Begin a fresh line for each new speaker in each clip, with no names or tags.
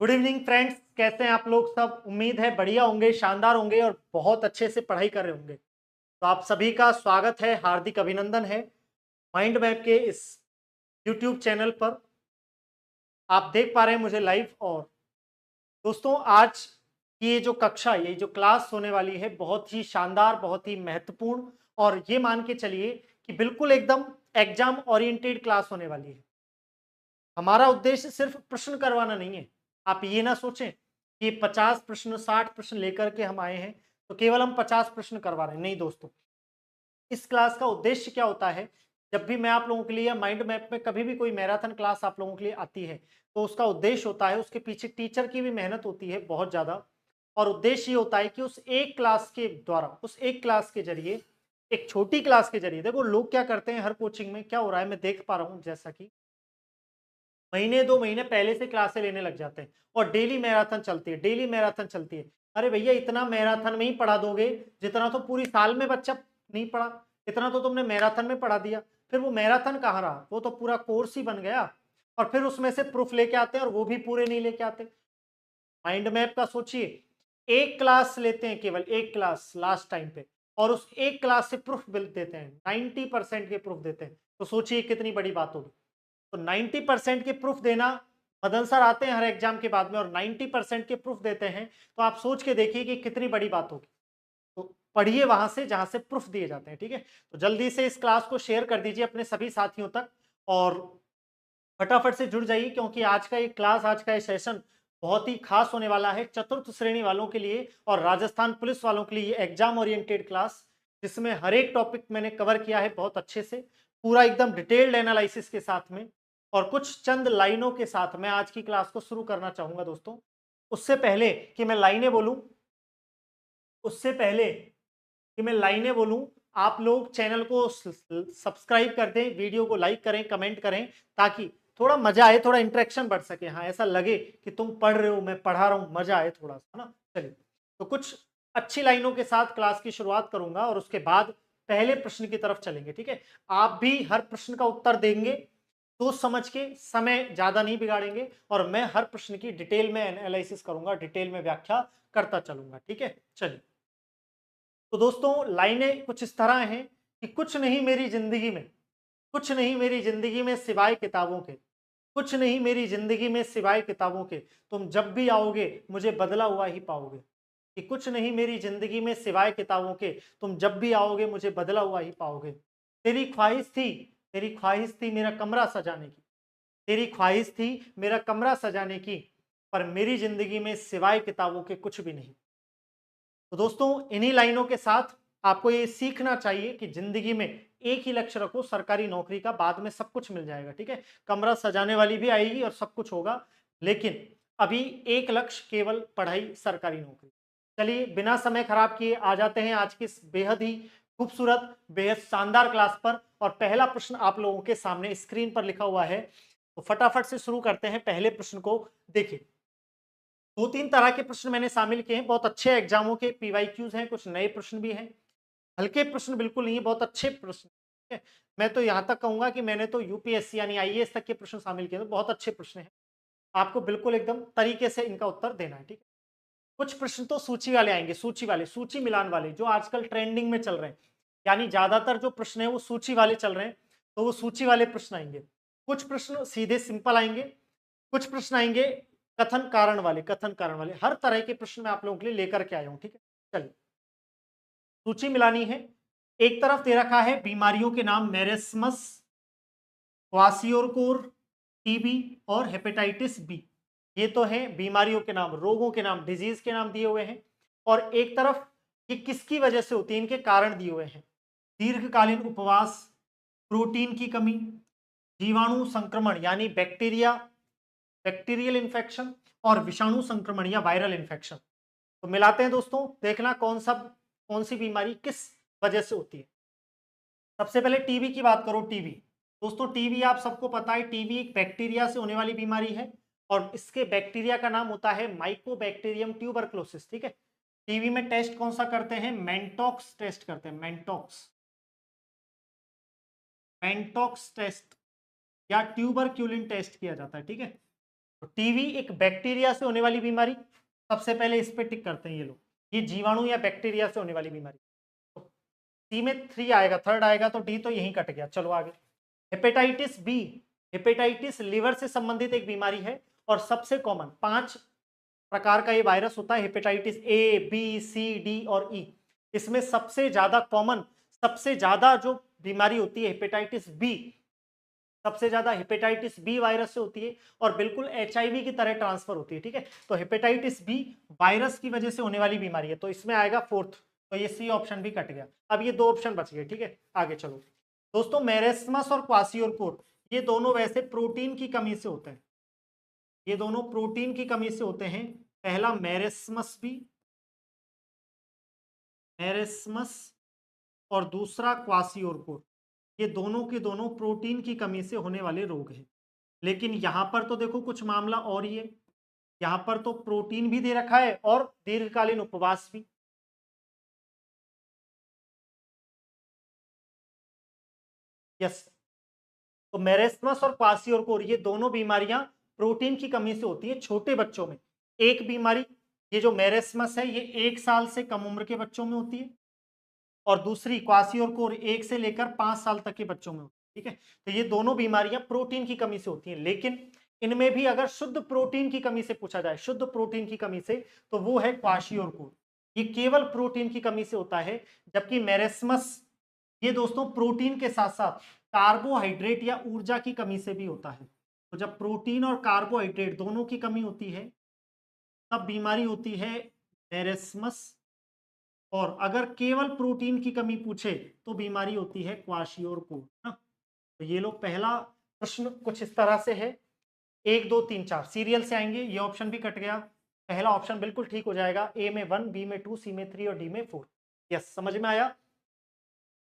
Good evening friends, कैसे हैं आप लोग सब। उम्मीद है बढ़िया होंगे, शानदार होंगे और बहुत अच्छे से पढ़ाई कर रहे होंगे। तो आप सभी का स्वागत है, हार्दिक अभिनंदन है माइंड मैप के इस यूट्यूब चैनल पर। आप देख पा रहे हैं मुझे लाइव। और दोस्तों, आज की ये जो कक्षा, ये जो क्लास होने वाली है, बहुत ही शानदार, बहुत ही महत्वपूर्ण और ये मान के चलिए कि बिल्कुल एकदम एग्जाम ओरिएंटेड क्लास होने वाली है। हमारा उद्देश्य सिर्फ प्रश्न करवाना नहीं है। आप ये ना सोचें कि 50 प्रश्न 60 प्रश्न लेकर के हम आए हैं तो केवल हम 50 प्रश्न करवा रहे हैं। नहीं दोस्तों, इस क्लास का उद्देश्य क्या होता है। जब भी मैं आप लोगों के लिए माइंड मैप में कभी भी कोई मैराथन क्लास आप लोगों के लिए आती है तो उसका उद्देश्य होता है, उसके पीछे टीचर की भी मेहनत होती है बहुत ज्यादा। और उद्देश्य ये होता है कि उस एक क्लास के द्वारा, उस एक क्लास के जरिए, एक छोटी क्लास के जरिए, देखो लोग क्या करते हैं, हर कोचिंग में क्या हो रहा है मैं देख पा रहा हूँ, जैसा कि महीने 2 महीने पहले से क्लासें लेने लग जाते हैं और डेली मैराथन चलती है, डेली मैराथन चलती है। अरे भैया, इतना मैराथन में ही पढ़ा दोगे जितना तो पूरी साल में बच्चा नहीं पढ़ा, इतना तो तुमने मैराथन में पढ़ा दिया। फिर वो मैराथन कहाँ रहा, वो तो पूरा कोर्स ही बन गया। और फिर उसमें से प्रूफ लेके आते हैं और वो भी पूरे नहीं लेके आते। माइंड मैप का सोचिए, एक क्लास लेते हैं, केवल एक क्लास लास्ट टाइम पे, और उस एक क्लास से प्रूफ देते हैं, 90% के प्रूफ देते हैं। तो सोचिए कितनी बड़ी बात होगी। तो 90% के प्रूफ देना, मदन सर आते हैं हर एग्जाम के बाद में और 90% के प्रूफ देते हैं, तो आप सोच के देखिए कि कितनी बड़ी बात होगी। तो पढ़िए वहां से जहां से प्रूफ दिए जाते हैं, ठीक है। तो जल्दी से इस क्लास को शेयर कर दीजिए अपने सभी साथियों तक और फटाफट से जुड़ जाइए, क्योंकि आज का ये क्लास, आज का ये सेशन बहुत ही खास होने वाला है चतुर्थ श्रेणी वालों के लिए और राजस्थान पुलिस वालों के लिए। ये एग्जाम ओरिएंटेड क्लास, जिसमें हर एक टॉपिक मैंने कवर किया है बहुत अच्छे से, पूरा एकदम डिटेल्ड एनालिसिस के साथ में और कुछ चंद लाइनों के साथ मैं आज की क्लास को शुरू करना चाहूंगा दोस्तों। उससे पहले कि मैं लाइनें बोलूं, उससे पहले कि मैं लाइनें बोलूं, आप लोग चैनल को सब्सक्राइब कर दें, वीडियो को लाइक करें, कमेंट करें, ताकि थोड़ा मजा आए, थोड़ा इंटरेक्शन बढ़ सके। हाँ, ऐसा लगे कि तुम पढ़ रहे हो, मैं पढ़ा रहा हूं, मजा आए थोड़ा सा, है ना। चलिए, तो कुछ अच्छी लाइनों के साथ क्लास की शुरुआत करूंगा और उसके बाद पहले प्रश्न की तरफ चलेंगे, ठीक है। आप भी हर प्रश्न का उत्तर देंगे, सोच समझ के, समय ज्यादा नहीं बिगाड़ेंगे और मैं हर प्रश्न की डिटेल में एनालिसिस करूंगा, डिटेल में व्याख्या करता चलूंगा, ठीक है। चलिए, तो दोस्तों लाइनें कुछ इस तरह हैं कि कुछ नहीं मेरी जिंदगी में, कुछ नहीं मेरी जिंदगी में सिवाय किताबों के, कुछ नहीं मेरी जिंदगी में सिवाय किताबों के, तुम जब भी आओगे मुझे बदला हुआ ही पाओगे। कि कुछ नहीं मेरी जिंदगी में सिवाय किताबों के, तुम जब भी आओगे मुझे बदला हुआ ही पाओगे। तेरी ख्वाहिश थी, तेरी ख्वाहिश थी मेरा कमरा सजाने की, तेरी ख्वाहिश थी मेरा कमरा सजाने की, पर मेरी जिंदगी में सिवाय किताबों के कुछ भी नहीं। तो दोस्तों, इन्हीं लाइनों के साथ आपको ये सीखना चाहिए कि जिंदगी में एक ही लक्ष्य रखो, सरकारी नौकरी का, बाद में सब कुछ मिल जाएगा, ठीक है। कमरा सजाने वाली भी आएगी और सब कुछ होगा, लेकिन अभी एक लक्ष्य, केवल पढ़ाई, सरकारी नौकरी। चलिए, बिना समय खराब किए आ जाते हैं आज की इस बेहद ही खूबसूरत, बेहद शानदार क्लास पर। और पहला प्रश्न आप लोगों के सामने स्क्रीन पर लिखा हुआ है, तो फटाफट से शुरू करते हैं। पहले प्रश्न को देखिए, 2-3 तरह के प्रश्न मैंने शामिल किए हैं, बहुत अच्छे एग्जामों के पीवाईक्यूज हैं, कुछ नए प्रश्न भी हैं, हल्के प्रश्न बिल्कुल नहीं है, बहुत अच्छे प्रश्न, ठीक है। मैं तो यहां तक कहूंगा कि मैंने तो यूपीएससी यानी आईएएस तक के प्रश्न शामिल किए, तो बहुत अच्छे प्रश्न हैं। आपको बिल्कुल एकदम तरीके से इनका उत्तर देना है, ठीक है। कुछ प्रश्न तो सूची वाले आएंगे, सूची वाले, सूची मिलान वाले, जो आजकल ट्रेंडिंग में चल रहे हैं, यानी ज्यादातर जो प्रश्न है वो सूची वाले चल रहे हैं, तो वो सूची वाले प्रश्न आएंगे। कुछ प्रश्न सीधे सिंपल आएंगे, कुछ प्रश्न आएंगे कथन कारण वाले, कथन कारण वाले, हर तरह के प्रश्न मैं आप लोगों के लिए लेकर के आया हूं, ठीक है। चलिए, सूची मिलानी है। एक तरफ दे रखा है बीमारियों के नाम, मेरेस्मस, क्वासियोरकोर, टीबी और हेपेटाइटिस बी। ये तो है बीमारियों के नाम, रोगों के नाम, डिजीज के नाम दिए हुए हैं। और एक तरफ ये किसकी वजह से होती है, इनके कारण दिए हुए हैं। दीर्घकालीन उपवास, प्रोटीन की कमी, जीवाणु संक्रमण यानी बैक्टीरिया, बैक्टीरियल इन्फेक्शन, और विषाणु संक्रमण या वायरल इन्फेक्शन। तो मिलाते हैं दोस्तों, देखना कौन सी बीमारी किस वजह से होती है। सबसे पहले टीबी की बात करो। टीबी दोस्तों, टीबी आप सबको पता है, टीबी एक बैक्टीरिया से होने वाली बीमारी है और इसके बैक्टीरिया का नाम होता है माइकोबैक्टीरियम ट्यूबरक्लोसिस, ठीक है। टीबी में टेस्ट कौन सा करते हैं, मेंटॉक्स टेस्ट करते हैं, मेंटॉक्स, मेंटॉक्स टेस्ट या ट्यूबरक्यूलिन टेस्ट किया जाता है, ठीक है। तो टीवी एक बैक्टीरिया से होने वाली बीमारी, सबसे पहले इस पे टिक करते हैं ये लोग, ये जीवाणु या बैक्टीरिया से होने वाली बीमारी। तो सी में 3 आएगा, थर्ड आएगा, तो डी तो यहीं कट गया। चलो आगे। हेपेटाइटिस बी, हेपेटाइटिस लिवर से संबंधित एक बीमारी है और सबसे कॉमन 5 प्रकार का ये वायरस होता है, hepatitis A, B, C, D और ई। इसमें सबसे ज्यादा कॉमन, सबसे ज्यादा जो बीमारी होती है हेपेटाइटिस बी, सबसे ज्यादा हेपेटाइटिस बी वायरस से होती है और बिल्कुल एचआईवी की तरह ट्रांसफर होती है। ठीक है, तो हेपेटाइटिस बी वायरस की वजह से होने वाली बीमारी है, तो इसमें आएगा फोर्थ, तो ये सी ऑप्शन भी कट गया। अब ये 2 ऑप्शन बच गए। ठीक है, आगे चलो दोस्तों। मेरेस्मस और क्वासियोरकोर, ये दोनों वैसे प्रोटीन की कमी से होते हैं, ये दोनों प्रोटीन की कमी से होते हैं। पहला मेरेस्मस बी, मेरेस्मस, और दूसरा क्वासियोरकोर, ये दोनों के दोनों प्रोटीन की कमी से होने वाले रोग हैं। लेकिन यहां पर तो देखो कुछ मामला और ही है, यहां पर तो प्रोटीन भी दे रखा है और दीर्घकालीन उपवास भी। यस, तो मेरेस्मस और क्वासियोरकोर ये दोनों बीमारियां प्रोटीन की कमी से होती है छोटे बच्चों में। एक बीमारी, ये जो मेरेस्मस है, ये 1 साल से कम उम्र के बच्चों में होती है, और दूसरी क्वासियोरकोर 1 से लेकर 5 साल तक के बच्चों में होती है। ठीक है, तो ये दोनों बीमारियां प्रोटीन की कमी से होती हैं। लेकिन इनमें भी अगर शुद्ध प्रोटीन की कमी से पूछा जाए, शुद्ध प्रोटीन की कमी से, तो वो है क्वाशियोरकोर, ये केवल प्रोटीन की कमी से होता है। जबकि मेरेस्मस, ये दोस्तों प्रोटीन के साथ साथ कार्बोहाइड्रेट या ऊर्जा की कमी से भी होता है। तो जब प्रोटीन और कार्बोहाइड्रेट दोनों की कमी होती है, तब बीमारी होती है मेरेस्मस, और अगर केवल प्रोटीन की कमी पूछे तो बीमारी होती है क्वाशियोरकोर ना। तो ये लोग पहला प्रश्न कुछ इस तरह से है, 1 2 3 4 सीरियल से आएंगे, ये ऑप्शन भी कट गया। पहला ऑप्शन बिल्कुल ठीक हो जाएगा, ए में 1, बी में 2, सी में 3 और डी में 4। यस, समझ में आया।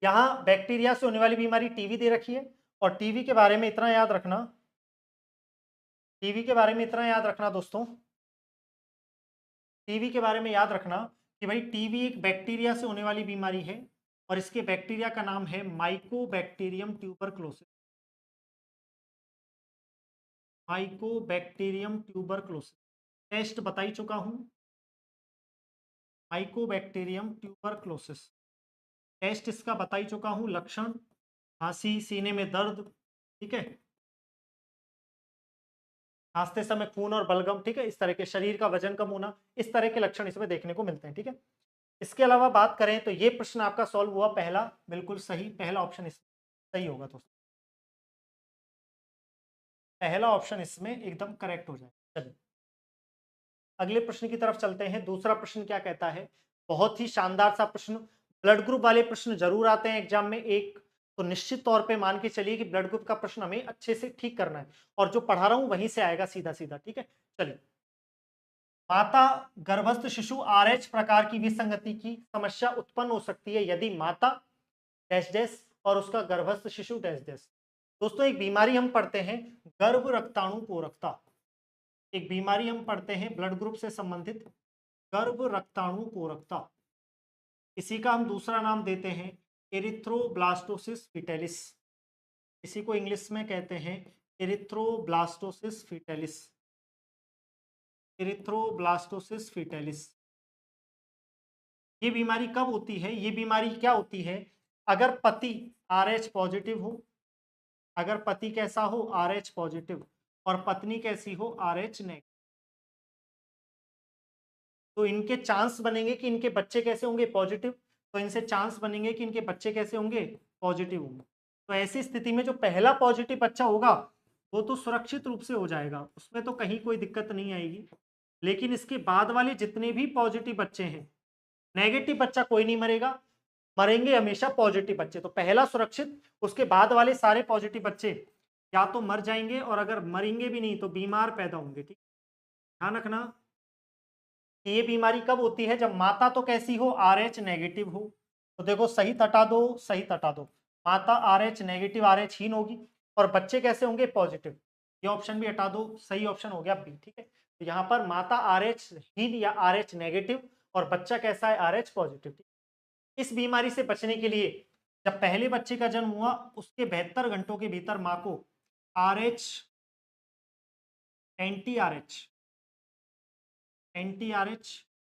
यहाँ बैक्टीरिया से होने वाली बीमारी टीवी दे रखी है, और टीवी के बारे में इतना याद रखना, टीवी के बारे में इतना याद रखना दोस्तों, टीवी के बारे में याद रखना कि भाई टीवी एक बैक्टीरिया से होने वाली बीमारी है, और इसके बैक्टीरिया का नाम है Mycobacterium tuberculosis, Mycobacterium tuberculosis. Test बता ही चुका हूं, माइकोबैक्टीरियम ट्यूबरक्लोसिस टेस्ट इसका बता ही चुका हूं। लक्षण, खांसी, सीने में दर्द, ठीक है, खांसते समय खून और बलगम, ठीक है, इस तरह के, शरीर का वजन कम होना, इस तरह के लक्षण इसमें देखने को मिलते हैं। ठीक है, इसके अलावा बात करें तो ये प्रश्न आपका सॉल्व हुआ, पहला बिल्कुल सही, पहला ऑप्शन इसमें सही होगा दोस्तों, पहला ऑप्शन इसमें एकदम करेक्ट हो जाएगा। चलिए अगले प्रश्न की तरफ चलते हैं। दूसरा प्रश्न क्या कहता है, बहुत ही शानदार सा प्रश्न। ब्लड ग्रुप वाले प्रश्न जरूर आते हैं एग्जाम में एक, तो निश्चित तौर पे मान के चलिए कि ब्लड ग्रुप का प्रश्न हमें अच्छे से ठीक करना है, और जो पढ़ा रहा हूं वहीं से आएगा सीधा सीधा। ठीक है, चलिए। माता गर्भस्थ शिशु आरएच प्रकार की विसंगति की समस्या उत्पन्न हो सकती है यदि माता डैश डैश और उसका गर्भस्थ शिशु डैश डैश। दोस्तों एक बीमारी हम पढ़ते हैं, गर्भ रक्ताणु कोरकता, एक बीमारी हम पढ़ते हैं ब्लड ग्रुप से संबंधित, गर्भ रक्ताणु कोरकता। इसी का हम दूसरा नाम देते हैं एरिथ्रोब्लास्टोसिस फिटेलिस, इसी को इंग्लिश में कहते हैं एरिथ्रोब्लास्टोसिस फिटेलिस, एरिथ्रोब्लास्टोसिस फिटेलिस। ये बीमारी कब होती है, ये बीमारी क्या होती है, अगर पति RH पॉजिटिव हो, अगर पति कैसा हो RH पॉजिटिव, और पत्नी कैसी हो RH नेगेटिव, तो इनके चांस बनेंगे कि इनके बच्चे कैसे होंगे, पॉजिटिव, तो इनसे चांस बनेंगे कि इनके बच्चे कैसे होंगे, पॉजिटिव होंगे। तो ऐसी स्थिति में जो पहला पॉजिटिव बच्चा होगा वो तो सुरक्षित रूप से हो जाएगा, उसमें तो कहीं कोई दिक्कत नहीं आएगी। लेकिन इसके बाद वाले जितने भी पॉजिटिव बच्चे हैं, नेगेटिव बच्चा कोई नहीं मरेगा, मरेंगे हमेशा पॉजिटिव बच्चे। तो पहला सुरक्षित, उसके बाद वाले सारे पॉजिटिव बच्चे या तो मर जाएंगे, और अगर मरेंगे भी नहीं तो बीमार पैदा होंगे। ठीक, ध्यान रखना कि ये बीमारी कब होती है, जब माता तो कैसी हो, RH नेगेटिव हो। तो देखो सही तटा दो, सही तटा दो, माता RH नेगेटिव, RH हीन होगी, और बच्चे कैसे होंगे, पॉजिटिव। ये ऑप्शन भी हटा दो, सही ऑप्शन हो गया बी। ठीक है, तो यहाँ पर माता RH हीन या RH नेगेटिव, और बच्चा कैसा है, RH पॉजिटिव। इस बीमारी से बचने के लिए जब पहले बच्चे का जन्म हुआ उसके 72 घंटों के भीतर माँ को RH NTRH, NTRH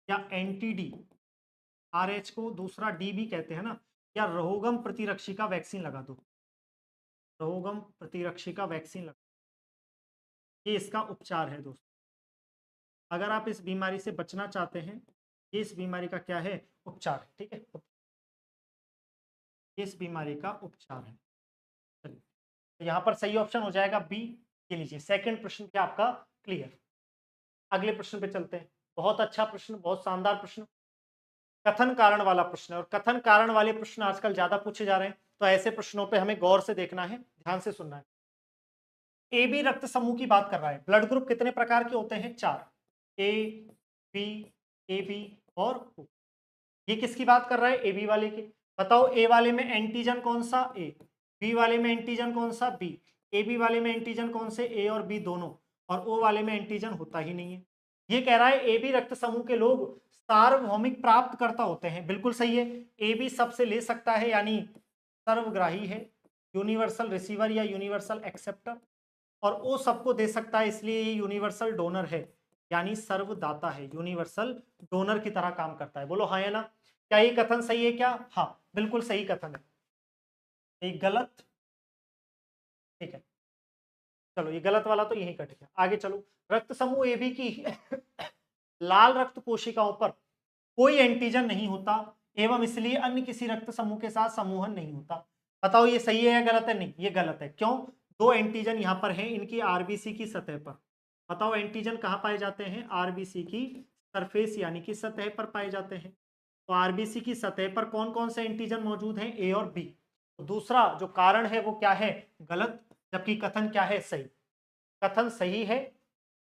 या NTD, RH को दूसरा डी भी कहते हैं ना, या रोगम प्रतिरक्षी का वैक्सीन लगा दो, रोगम प्रतिरक्षी का वैक्सीन लगा, ये इसका उपचार है दोस्तों। अगर आप इस बीमारी से बचना चाहते हैं, ये इस बीमारी का क्या है, उपचार है, ठीक है, इस बीमारी का उपचार है। चलिए, तो यहाँ पर सही ऑप्शन हो जाएगा बी, ये लीजिए सेकंड प्रश्न क्या आपका क्लियर। अगले प्रश्न पे चलते हैं, बहुत अच्छा प्रश्न, बहुत शानदार प्रश्न, कथन कारण वाला प्रश्न है, और कथन कारण वाले प्रश्न आजकल ज्यादा पूछे जा रहे हैं, तो ऐसे प्रश्नों पे हमें गौर से देखना है, ध्यान से सुनना है। ए बी रक्त समूह की बात कर रहा है, ब्लड ग्रुप कितने प्रकार के होते हैं, 4, ए बी और ओ। ये किसकी बात कर रहा है, ए बी वाले की। बताओ ए वाले में एंटीजन कौन सा, ए, बी वाले में एंटीजन कौन सा, बी, ए बी वाले में एंटीजन कौन से, ए और बी दोनों, और ओ वाले में एंटीजन होता ही नहीं है। ये कह रहा है ए बी रक्त समूह के लोग सार्वभौमिक प्राप्तकर्ता होते हैं, बिल्कुल सही है, ए बी सबसे ले सकता है यानी सर्वग्राही है, यूनिवर्सल रिसीवर या यूनिवर्सल एक्सेप्टर, और ओ सबको दे सकता है, इसलिए ये यूनिवर्सल डोनर है, यानी सर्वदाता है, यूनिवर्सल डोनर की तरह काम करता है। बोलो हाँ या ना, क्या ये कथन सही है क्या, हाँ बिल्कुल सही कथन है, एक गलत, ठीक है, चलो ये गलत वाला तो यही कट गया, आगे चलो। रक्त समूह ए बी की लाल रक्त कोशिकाओं पर कोई एंटीजन नहीं होता एवं इसलिए अन्य किसी रक्त समूह के साथ समूहन नहीं होता। बताओ ये सही है या गलत है, नहीं ये गलत है, क्यों, दो एंटीजन यहाँ पर हैं इनकी आरबीसी की सतह पर। बताओ एंटीजन कहाँ पाए जाते हैं, आरबीसी की सरफेस यानी कि सतह पर पाए जाते हैं। तो आरबीसी की सतह पर कौन कौन से एंटीजन मौजूद हैं, ए और बी। तो दूसरा जो कारण है वो क्या है, गलत, जबकि कथन क्या है, सही। कथन सही है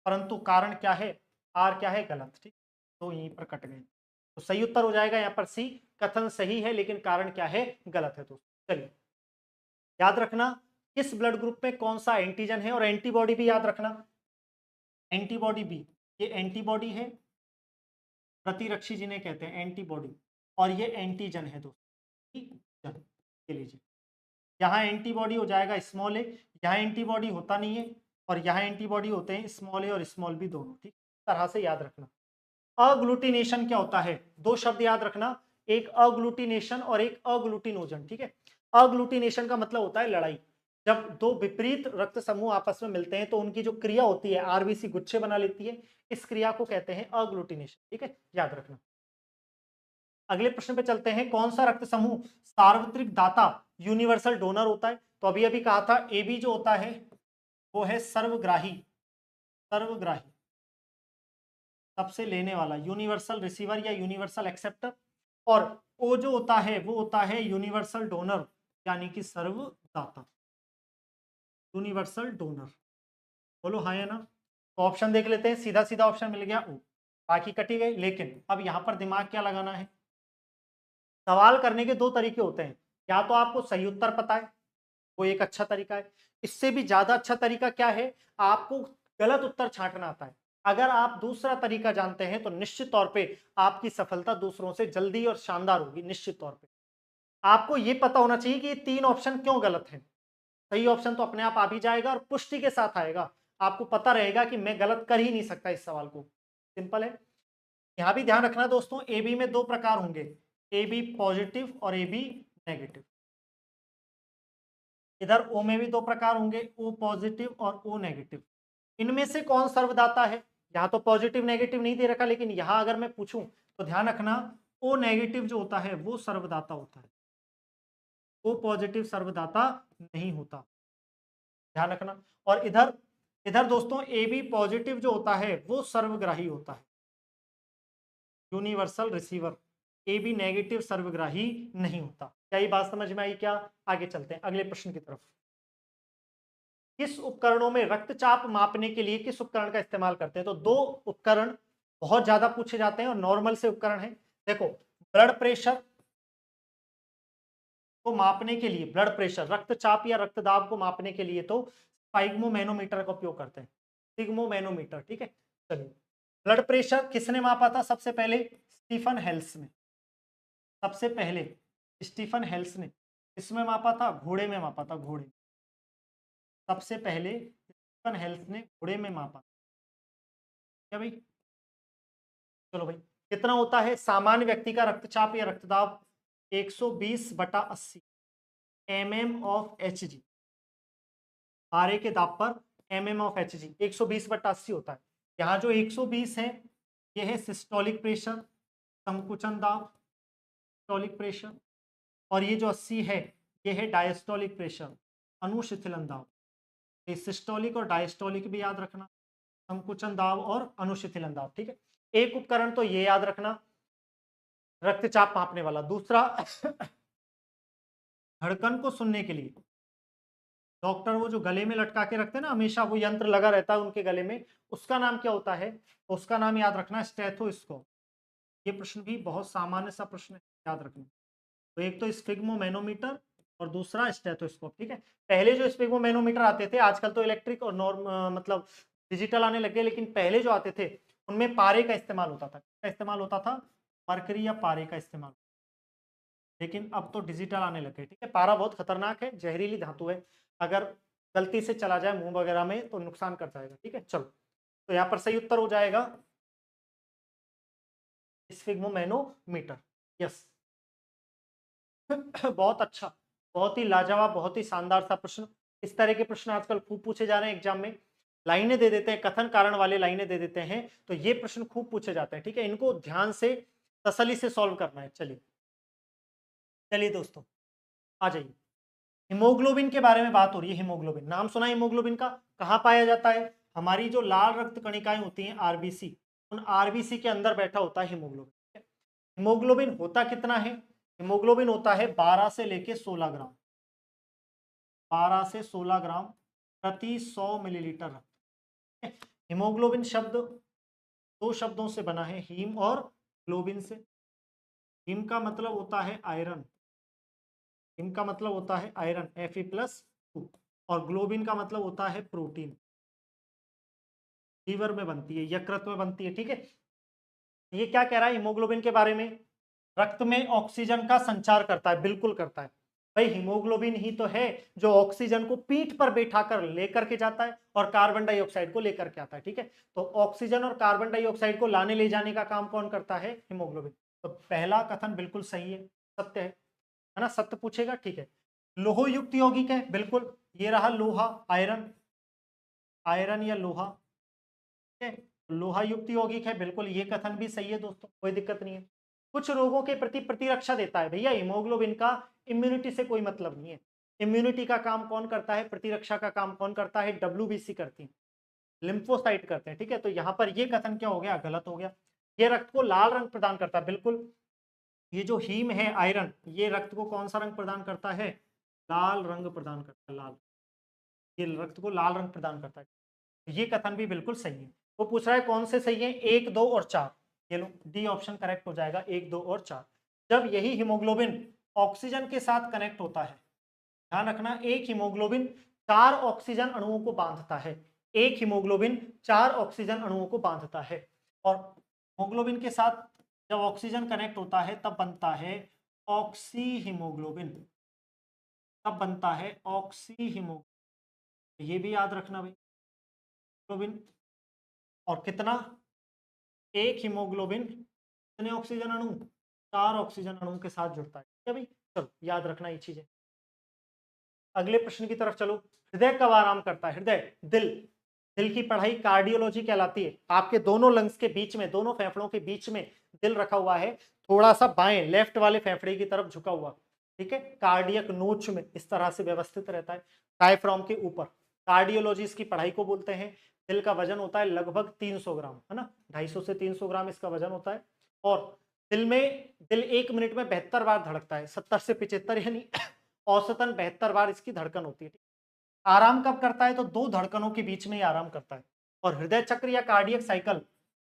परंतु कारण क्या है, आर क्या है, गलत, ठीक, तो यहीं पर कट गए। तो सही उत्तर हो जाएगा यहाँ पर सी, कथन सही है लेकिन कारण क्या है, गलत है दोस्तों। चलिए याद रखना किस ब्लड ग्रुप में कौन सा एंटीजन है, और एंटीबॉडी भी याद रखना, एंटीबॉडी भी, ये एंटीबॉडी है, प्रतिरक्षी जिन्हें कहते हैं एंटीबॉडी, और ये एंटीजन है दोस्तों, एंटीजन, ये लीजिए, यहाँ एंटीबॉडी हो जाएगा स्मॉल ए, यहाँ एंटीबॉडी होता नहीं है, और यहाँ एंटीबॉडी होते हैं स्मॉल ए और स्मॉल बी दोनों, ठीक, तरह से याद रखना। अग्लूटिनेशन क्या होता है, दो शब्द याद रखना, एक अग्लूटिनेशन और एक अग्लूटिनोजन, ठीक है। अग्लूटिनेशन का मतलब होता है लड़ाई, जब दो विपरीत रक्त समूह आपस में मिलते हैं तो उनकी जो क्रिया होती है, आरबीसी गुच्छे बना लेती है, इस क्रिया को कहते हैं अग्लूटिनेशन, ठीक है, याद रखना। अगले प्रश्न पे चलते हैं, कौन सा रक्त समूह सार्वत्रिक दाता यूनिवर्सल डोनर होता है। तो अभी अभी कहा था ए बी जो होता है वो है सर्वग्राही, सर्वग्राही, सबसे लेने वाला, यूनिवर्सल रिसीवर या यूनिवर्सल एक्सेप्टर, और ओ जो होता है वो होता है यूनिवर्सल डोनर यानी कि सर्वदाता, यूनिवर्सल डोनर। बोलो हाँ या ना, तो ऑप्शन देख लेते हैं, सीधा सीधा ऑप्शन मिल गया ओ, बाकी कटी गई। लेकिन अब यहां पर दिमाग क्या लगाना है, सवाल करने के दो तरीके होते हैं, या तो आपको सही उत्तर पता है, वो एक अच्छा तरीका है, इससे भी ज्यादा अच्छा तरीका क्या है, आपको गलत उत्तर छांटना आता है। अगर आप दूसरा तरीका जानते हैं तो निश्चित तौर पे आपकी सफलता दूसरों से जल्दी और शानदार होगी, निश्चित तौर पे। आपको ये पता होना चाहिए कि ये तीन ऑप्शन क्यों गलत हैं, सही ऑप्शन तो अपने आप आ भी जाएगा और पुष्टि के साथ आएगा, आपको पता रहेगा कि मैं गलत कर ही नहीं सकता इस सवाल को, सिंपल है। यहां भी ध्यान रखना दोस्तों, ए बी में दो प्रकार होंगे, ए बी पॉजिटिव और ए बी नेगेटिव। इधर ओ में भी दो प्रकार होंगे, ओ पॉजिटिव और ओ नेगेटिव। इनमें से कौन सर्वदाता है, यहाँ तो पॉजिटिव नेगेटिव नहीं दे रखा, लेकिन यहाँ अगर मैं पूछूं तो ध्यान रखना ओ नेगेटिव जो होता है वो सर्वदाता होता है, ओ पॉजिटिव सर्वदाता नहीं होता, ध्यान रखना। और इधर इधर दोस्तों ए बी पॉजिटिव जो होता है वो सर्वग्राही होता है, universal receiver, A B negative सर्वग्राही नहीं होता। क्या ये बात समझ में आई क्या, आगे चलते हैं अगले प्रश्न की तरफ। किस उपकरणों में रक्तचाप मापने के लिए किस उपकरण का इस्तेमाल करते हैं, तो दो उपकरण बहुत ज्यादा पूछे जाते हैं और नॉर्मल से उपकरण है। देखो ब्लड प्रेशर को मापने के लिए, ब्लड प्रेशर रक्तचाप या रक्तदाब को मापने के लिए तो स्पाइगमोमैनोमीटर का उपयोग करते हैं, सिग्मोमैनोमीटर, ठीक है। चलिए ब्लड प्रेशर किसने मापा था सबसे पहले, स्टीफन हेल्स ने, सबसे पहले स्टीफन हेल्स ने इसमें मापा था, घोड़े में मापा था, घोड़े, सबसे पहले स्टीफन हेल्स ने घोड़े में मापा। क्या भाई? चलो भाई, कितना होता है सामान्य व्यक्ति का रक्तचाप या रक्तदाब? 120/80 mm/Hg। पारे के दाब पर mm/Hg 120/80 होता है। यहाँ जो 120 है ये है सिस्टोलिक प्रेशर, संकुचन दाब, सिस्टोलिक प्रेशर, और ये जो 80 है ये है डायस्टोलिक प्रेशर, अनुशिथिलन दाब। ये सिस्टोलिक और डायस्टोलिक भी याद रखना, संकुचन दाब और अनुशिथिलन दाब, ठीक है। एक उपकरण तो ये याद रखना रक्तचाप मापने वाला। दूसरा धड़कन को सुनने के लिए डॉक्टर वो जो गले में लटका के रखते हैं ना, हमेशा वो यंत्र लगा रहता है उनके गले में, उसका नाम क्या होता है? उसका नाम याद रखना स्टेथोस्कोप। ये प्रश्न भी बहुत सामान्य सा प्रश्न है, याद रखना। तो एक तो स्फिग्मोमेनोमीटर और दूसरा स्टेथोस्कोप, ठीक है। पहले जो स्फिग्मोमेनोमीटर आते थे, आजकल तो इलेक्ट्रिक और मतलब डिजिटल आने लगे, लेकिन पहले जो आते थे उनमें पारे का इस्तेमाल होता था। क्या इस्तेमाल होता था? मरकरी या पारे का इस्तेमाल। लेकिन अब तो डिजिटल आने लगे, ठीक है। पारा बहुत खतरनाक है, जहरीली धातु है, अगर गलती से चला जाए मुंह वगैरह में तो नुकसान कर जाएगा, ठीक है। चलो, तो यहाँ पर सही उत्तर हो जाएगा स्फिग्मोमेनोमीटर, यस। बहुत अच्छा, बहुत ही लाजवाब, बहुत ही शानदार सा प्रश्न। इस तरह के प्रश्न आजकल खूब पूछे जा रहे हैं एग्जाम में। लाइनें दे देते हैं, कथन कारण वाले लाइनें दे देते हैं, तो ये प्रश्न खूब पूछे जाते हैं, ठीक है। इनको ध्यान से तसल्ली से सॉल्व करना है। चलिए चलिए दोस्तों, आ जाइए। हीमोग्लोबिन के बारे में बात हो रही है। हीमोग्लोबिन नाम सुना है हीमोग्लोबिन का? कहाँ पाया जाता है? हमारी जो लाल रक्त कणिकाएं होती हैं आरबीसी, उन आरबीसी के अंदर बैठा होता है हीमोग्लोबिन। हीमोग्लोबिन होता कितना है? हीमोग्लोबिन होता है 12 से लेके 16 ग्राम, 12 से 16 ग्राम प्रति 100 मिलीलीटर रक्त। हीमोग्लोबिन शब्द दो शब्दों से बना है, हीम और ग्लोबिन से। हीम का मतलब होता है आयरन, हीम का मतलब होता है आयरन Fe+2, और ग्लोबिन का मतलब होता है प्रोटीन, लीवर में बनती है, यकृत में बनती है, ठीक है। ये क्या कह रहा है हीमोग्लोबिन के बारे में? रक्त में ऑक्सीजन का संचार करता है, बिल्कुल करता है भाई। हीमोग्लोबिन ही तो है जो ऑक्सीजन को पीठ पर बैठाकर लेकर के जाता है और कार्बन डाइऑक्साइड को लेकर के आता है, ठीक है। तो ऑक्सीजन और कार्बन डाइऑक्साइड को लाने ले जाने का काम कौन करता है? हीमोग्लोबिन। तो पहला कथन बिल्कुल सही है, सत्य है ना, सत्य पूछेगा, ठीक है। लोह युक्त यौगिक है, बिल्कुल, ये रहा लोहा, आयरन, आयरन या लोहा, ठीक है। लोहा युक्त यौगिक है, बिल्कुल, ये कथन भी सही है दोस्तों, कोई दिक्कत नहीं है। कुछ रोगों के प्रति प्रतिरक्षा देता है भैया हीमोग्लोबिन का, इम्यूनिटी से कोई मतलब नहीं है। इम्यूनिटी का काम कौन करता है? प्रतिरक्षा का काम कौन करता है? डब्ल्यूबीसी करती है, लिम्फोसाइट करते हैं, ठीक है। तो यहाँ पर ये कथन क्या हो गया? गलत हो गया। ये रक्त को लाल रंग प्रदान करता है, बिल्कुल। ये जो हीम है आयरन, ये रक्त को कौन सा रंग प्रदान करता है? लाल रंग प्रदान करता है, लाल। ये रक्त को लाल रंग प्रदान करता है, ये कथन भी बिल्कुल सही है। वो पूछ रहा है कौन से सही है? 1, 2 और 4। ये लो, डी ऑप्शन करेक्ट हो जाएगा, 1, 2 और 4। जब यही हीमोग्लोबिन ऑक्सीजन के साथ कनेक्ट होता है, ध्यान रखना, एक हीमोग्लोबिन 4 ऑक्सीजन अणुओं को बांधता है, एक हीमोग्लोबिन 4 ऑक्सीजन अणुओं को बांधता है। और हीमोग्लोबिन के साथ जब ऑक्सीजन कनेक्ट होता है तब बनता है ऑक्सी हीमोग्लोबिन, तब बनता है ऑक्सी हीमोग्लोबिन। ये भी याद रखना भाई, हीमोग्लोबिन और कितना? एक हीमोग्लोबिन कितने ऑक्सीजन अणु? 4 ऑक्सीजन अणुओं के साथ जुड़ता है, ठीक है भाई। चलो, याद रखना ये चीजें। अगले प्रश्न की तरफ चलो। हृदय कब आराम करता है? हृदय, दिल, दिल की पढ़ाई कार्डियोलॉजी कहलाती है। आपके दोनों लंग्स के बीच में, दोनों फेफड़ों के बीच में दिल रखा हुआ है, थोड़ा सा बाएं लेफ्ट वाले फेफड़े की तरफ झुका हुआ, ठीक है। कार्डियक नोच में इस तरह से व्यवस्थित रहता है, डायफ्राम के ऊपर। कार्डियोलॉजी इसकी पढ़ाई को बोलते हैं। दिल का वजन होता है लगभग 300 ग्राम, है ना, 250 से 300 ग्राम इसका वजन होता है। और दिल 1 मिनट में 72 बार धड़कता है, 70 से 75, यानी औसतन 72 बार इसकी धड़कन होती है। आराम कब करता है? तो दो धड़कनों के बीच में ही आराम करता है। और हृदय चक्र या कार्डियक साइकिल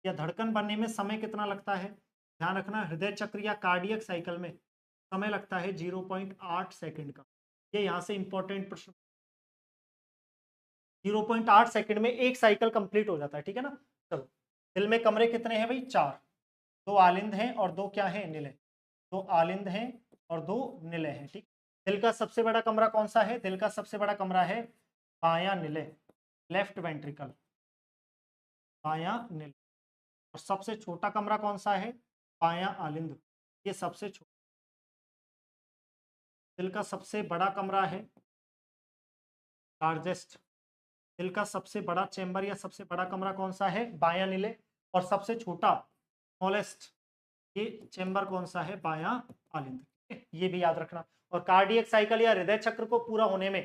या धड़कन बनने में समय कितना लगता है? ध्यान रखना, हृदय चक्र या कार्डियक साइकिल में समय लगता है 0.8 सेकंड का। ये यहाँ से इंपॉर्टेंट प्रश्न, 0.8 सेकंड में एक साइकिल कंप्लीट हो जाता है, ठीक है ना। चलो, दिल में कमरे कितने हैं भाई? 4। 2 आलिंद हैं और 2 क्या हैं? निलय। 2 आलिंद हैं और 2 निलय हैं, ठीक। दिल का सबसे बड़ा कमरा कौन सा है? दिल का सबसे बड़ा कमरा है बायां निलय, लेफ्ट वेंट्रिकल, बायां निलय। और सबसे छोटा कमरा कौन सा है? बायां आलिंद। ये सबसे छोटा। दिल का सबसे बड़ा कमरा है लार्जेस्ट। दिल का सबसे बड़ा चेंबर या सबसे बड़ा कमरा कौन सा है? बायां नीले। और सबसे छोटा स्मॉलेस्ट ये चेंबर कौन सा है? बायां आलिंद। ये भी याद रखना। और कार्डियक साइकिल या हृदय चक्र को पूरा होने में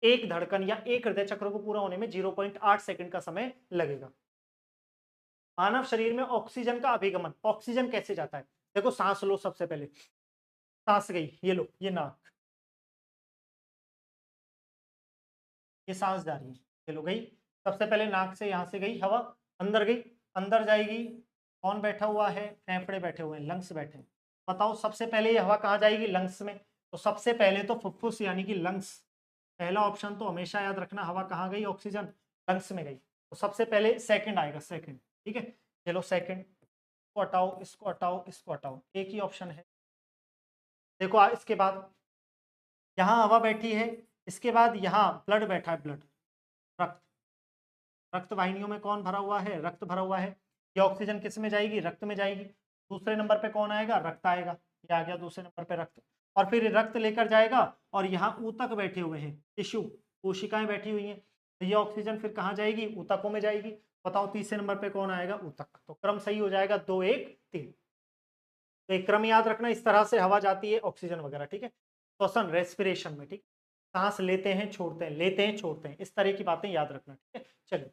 एक धड़कन या एक हृदय चक्र को पूरा होने में 0.8 सेकंड का समय लगेगा। मानव शरीर में ऑक्सीजन का अभिगमन, ऑक्सीजन कैसे जाता है? देखो सांस लो, सबसे पहले सांस गई, ये लो, ये नाक, ये सांस जा रही है, ये लो गई। सबसे पहले नाक से यहां से गई हवा, अंदर गई, अंदर जाएगी। कौन बैठा हुआ है? फेफड़े बैठे हुए हैं, लंग्स बैठे हैं। बताओ सबसे पहले ये हवा कहाँ जाएगी? लंग्स में। तो सबसे पहले तो फुफ्फुस यानी कि लंग्स। पहला ऑप्शन तो हमेशा याद रखना, हवा कहाँ गई? ऑक्सीजन लंग्स में गई। तो सबसे पहले सेकंड आएगा, सेकंड। ठीक है, चलो सेकंड। इसको हटाओ, इसको हटाओ, इसको हटाओ, एक ही ऑप्शन है। देखो इसके बाद यहाँ हवा बैठी है, इसके बाद यहाँ ब्लड बैठा है, ब्लड, रक्त। रक्त वाहिनियों में कौन भरा हुआ है? रक्त भरा हुआ है। ये ऑक्सीजन किस में जाएगी? रक्त में जाएगी। दूसरे नंबर पे कौन आएगा? रक्त आएगा। ये आ गया दूसरे नंबर पे रक्त। और फिर रक्त लेकर जाएगा और यहाँ ऊतक बैठे हुए हैं, टिश्यू, कोशिकाएं बैठी हुई हैं। तो ये ऑक्सीजन फिर कहाँ जाएगी? ऊतकों में जाएगी। बताओ तीसरे नंबर पे कौन आएगा? ऊतक। तो क्रम सही हो जाएगा 2 1 3। तो एक क्रम याद रखना, इस तरह से हवा जाती है ऑक्सीजन वगैरह। ठीक है, श्वसन, रेस्पिरेशन में। ठीक, सांस लेते हैं छोड़ते हैं, लेते हैं छोड़ते हैं, इस तरह की बातें याद रखना। ठीक है, चलिए।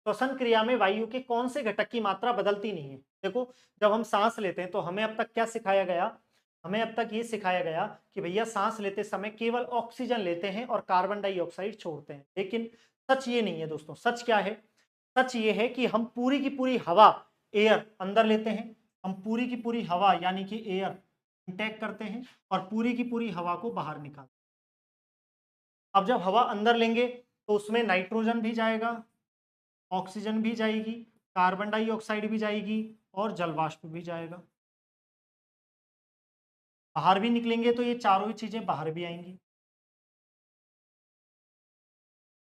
श्वसन क्रिया में वायु के कौन से घटक की मात्रा बदलती नहीं है? देखो जब हम सांस लेते हैं तो हमें अब तक क्या सिखाया गया? हमें अब तक ये सिखाया गया कि भैया सांस लेते समय केवल ऑक्सीजन लेते हैं और कार्बन डाइऑक्साइड छोड़ते हैं। लेकिन सच ये नहीं है दोस्तों। सच क्या है? सच ये है कि हम पूरी की पूरी हवा, एयर अंदर लेते हैं। हम पूरी की पूरी हवा यानी कि एयर इंटेक करते हैं और पूरी की पूरी हवा को बाहर निकालते हैं। अब जब हवा अंदर लेंगे तो उसमें नाइट्रोजन भी जाएगा, ऑक्सीजन भी जाएगी, कार्बन डाइऑक्साइड भी जाएगी और जलवाष्प भी जाएगा। बाहर भी निकलेंगे तो ये चारों ही चीजें बाहर भी आएंगी।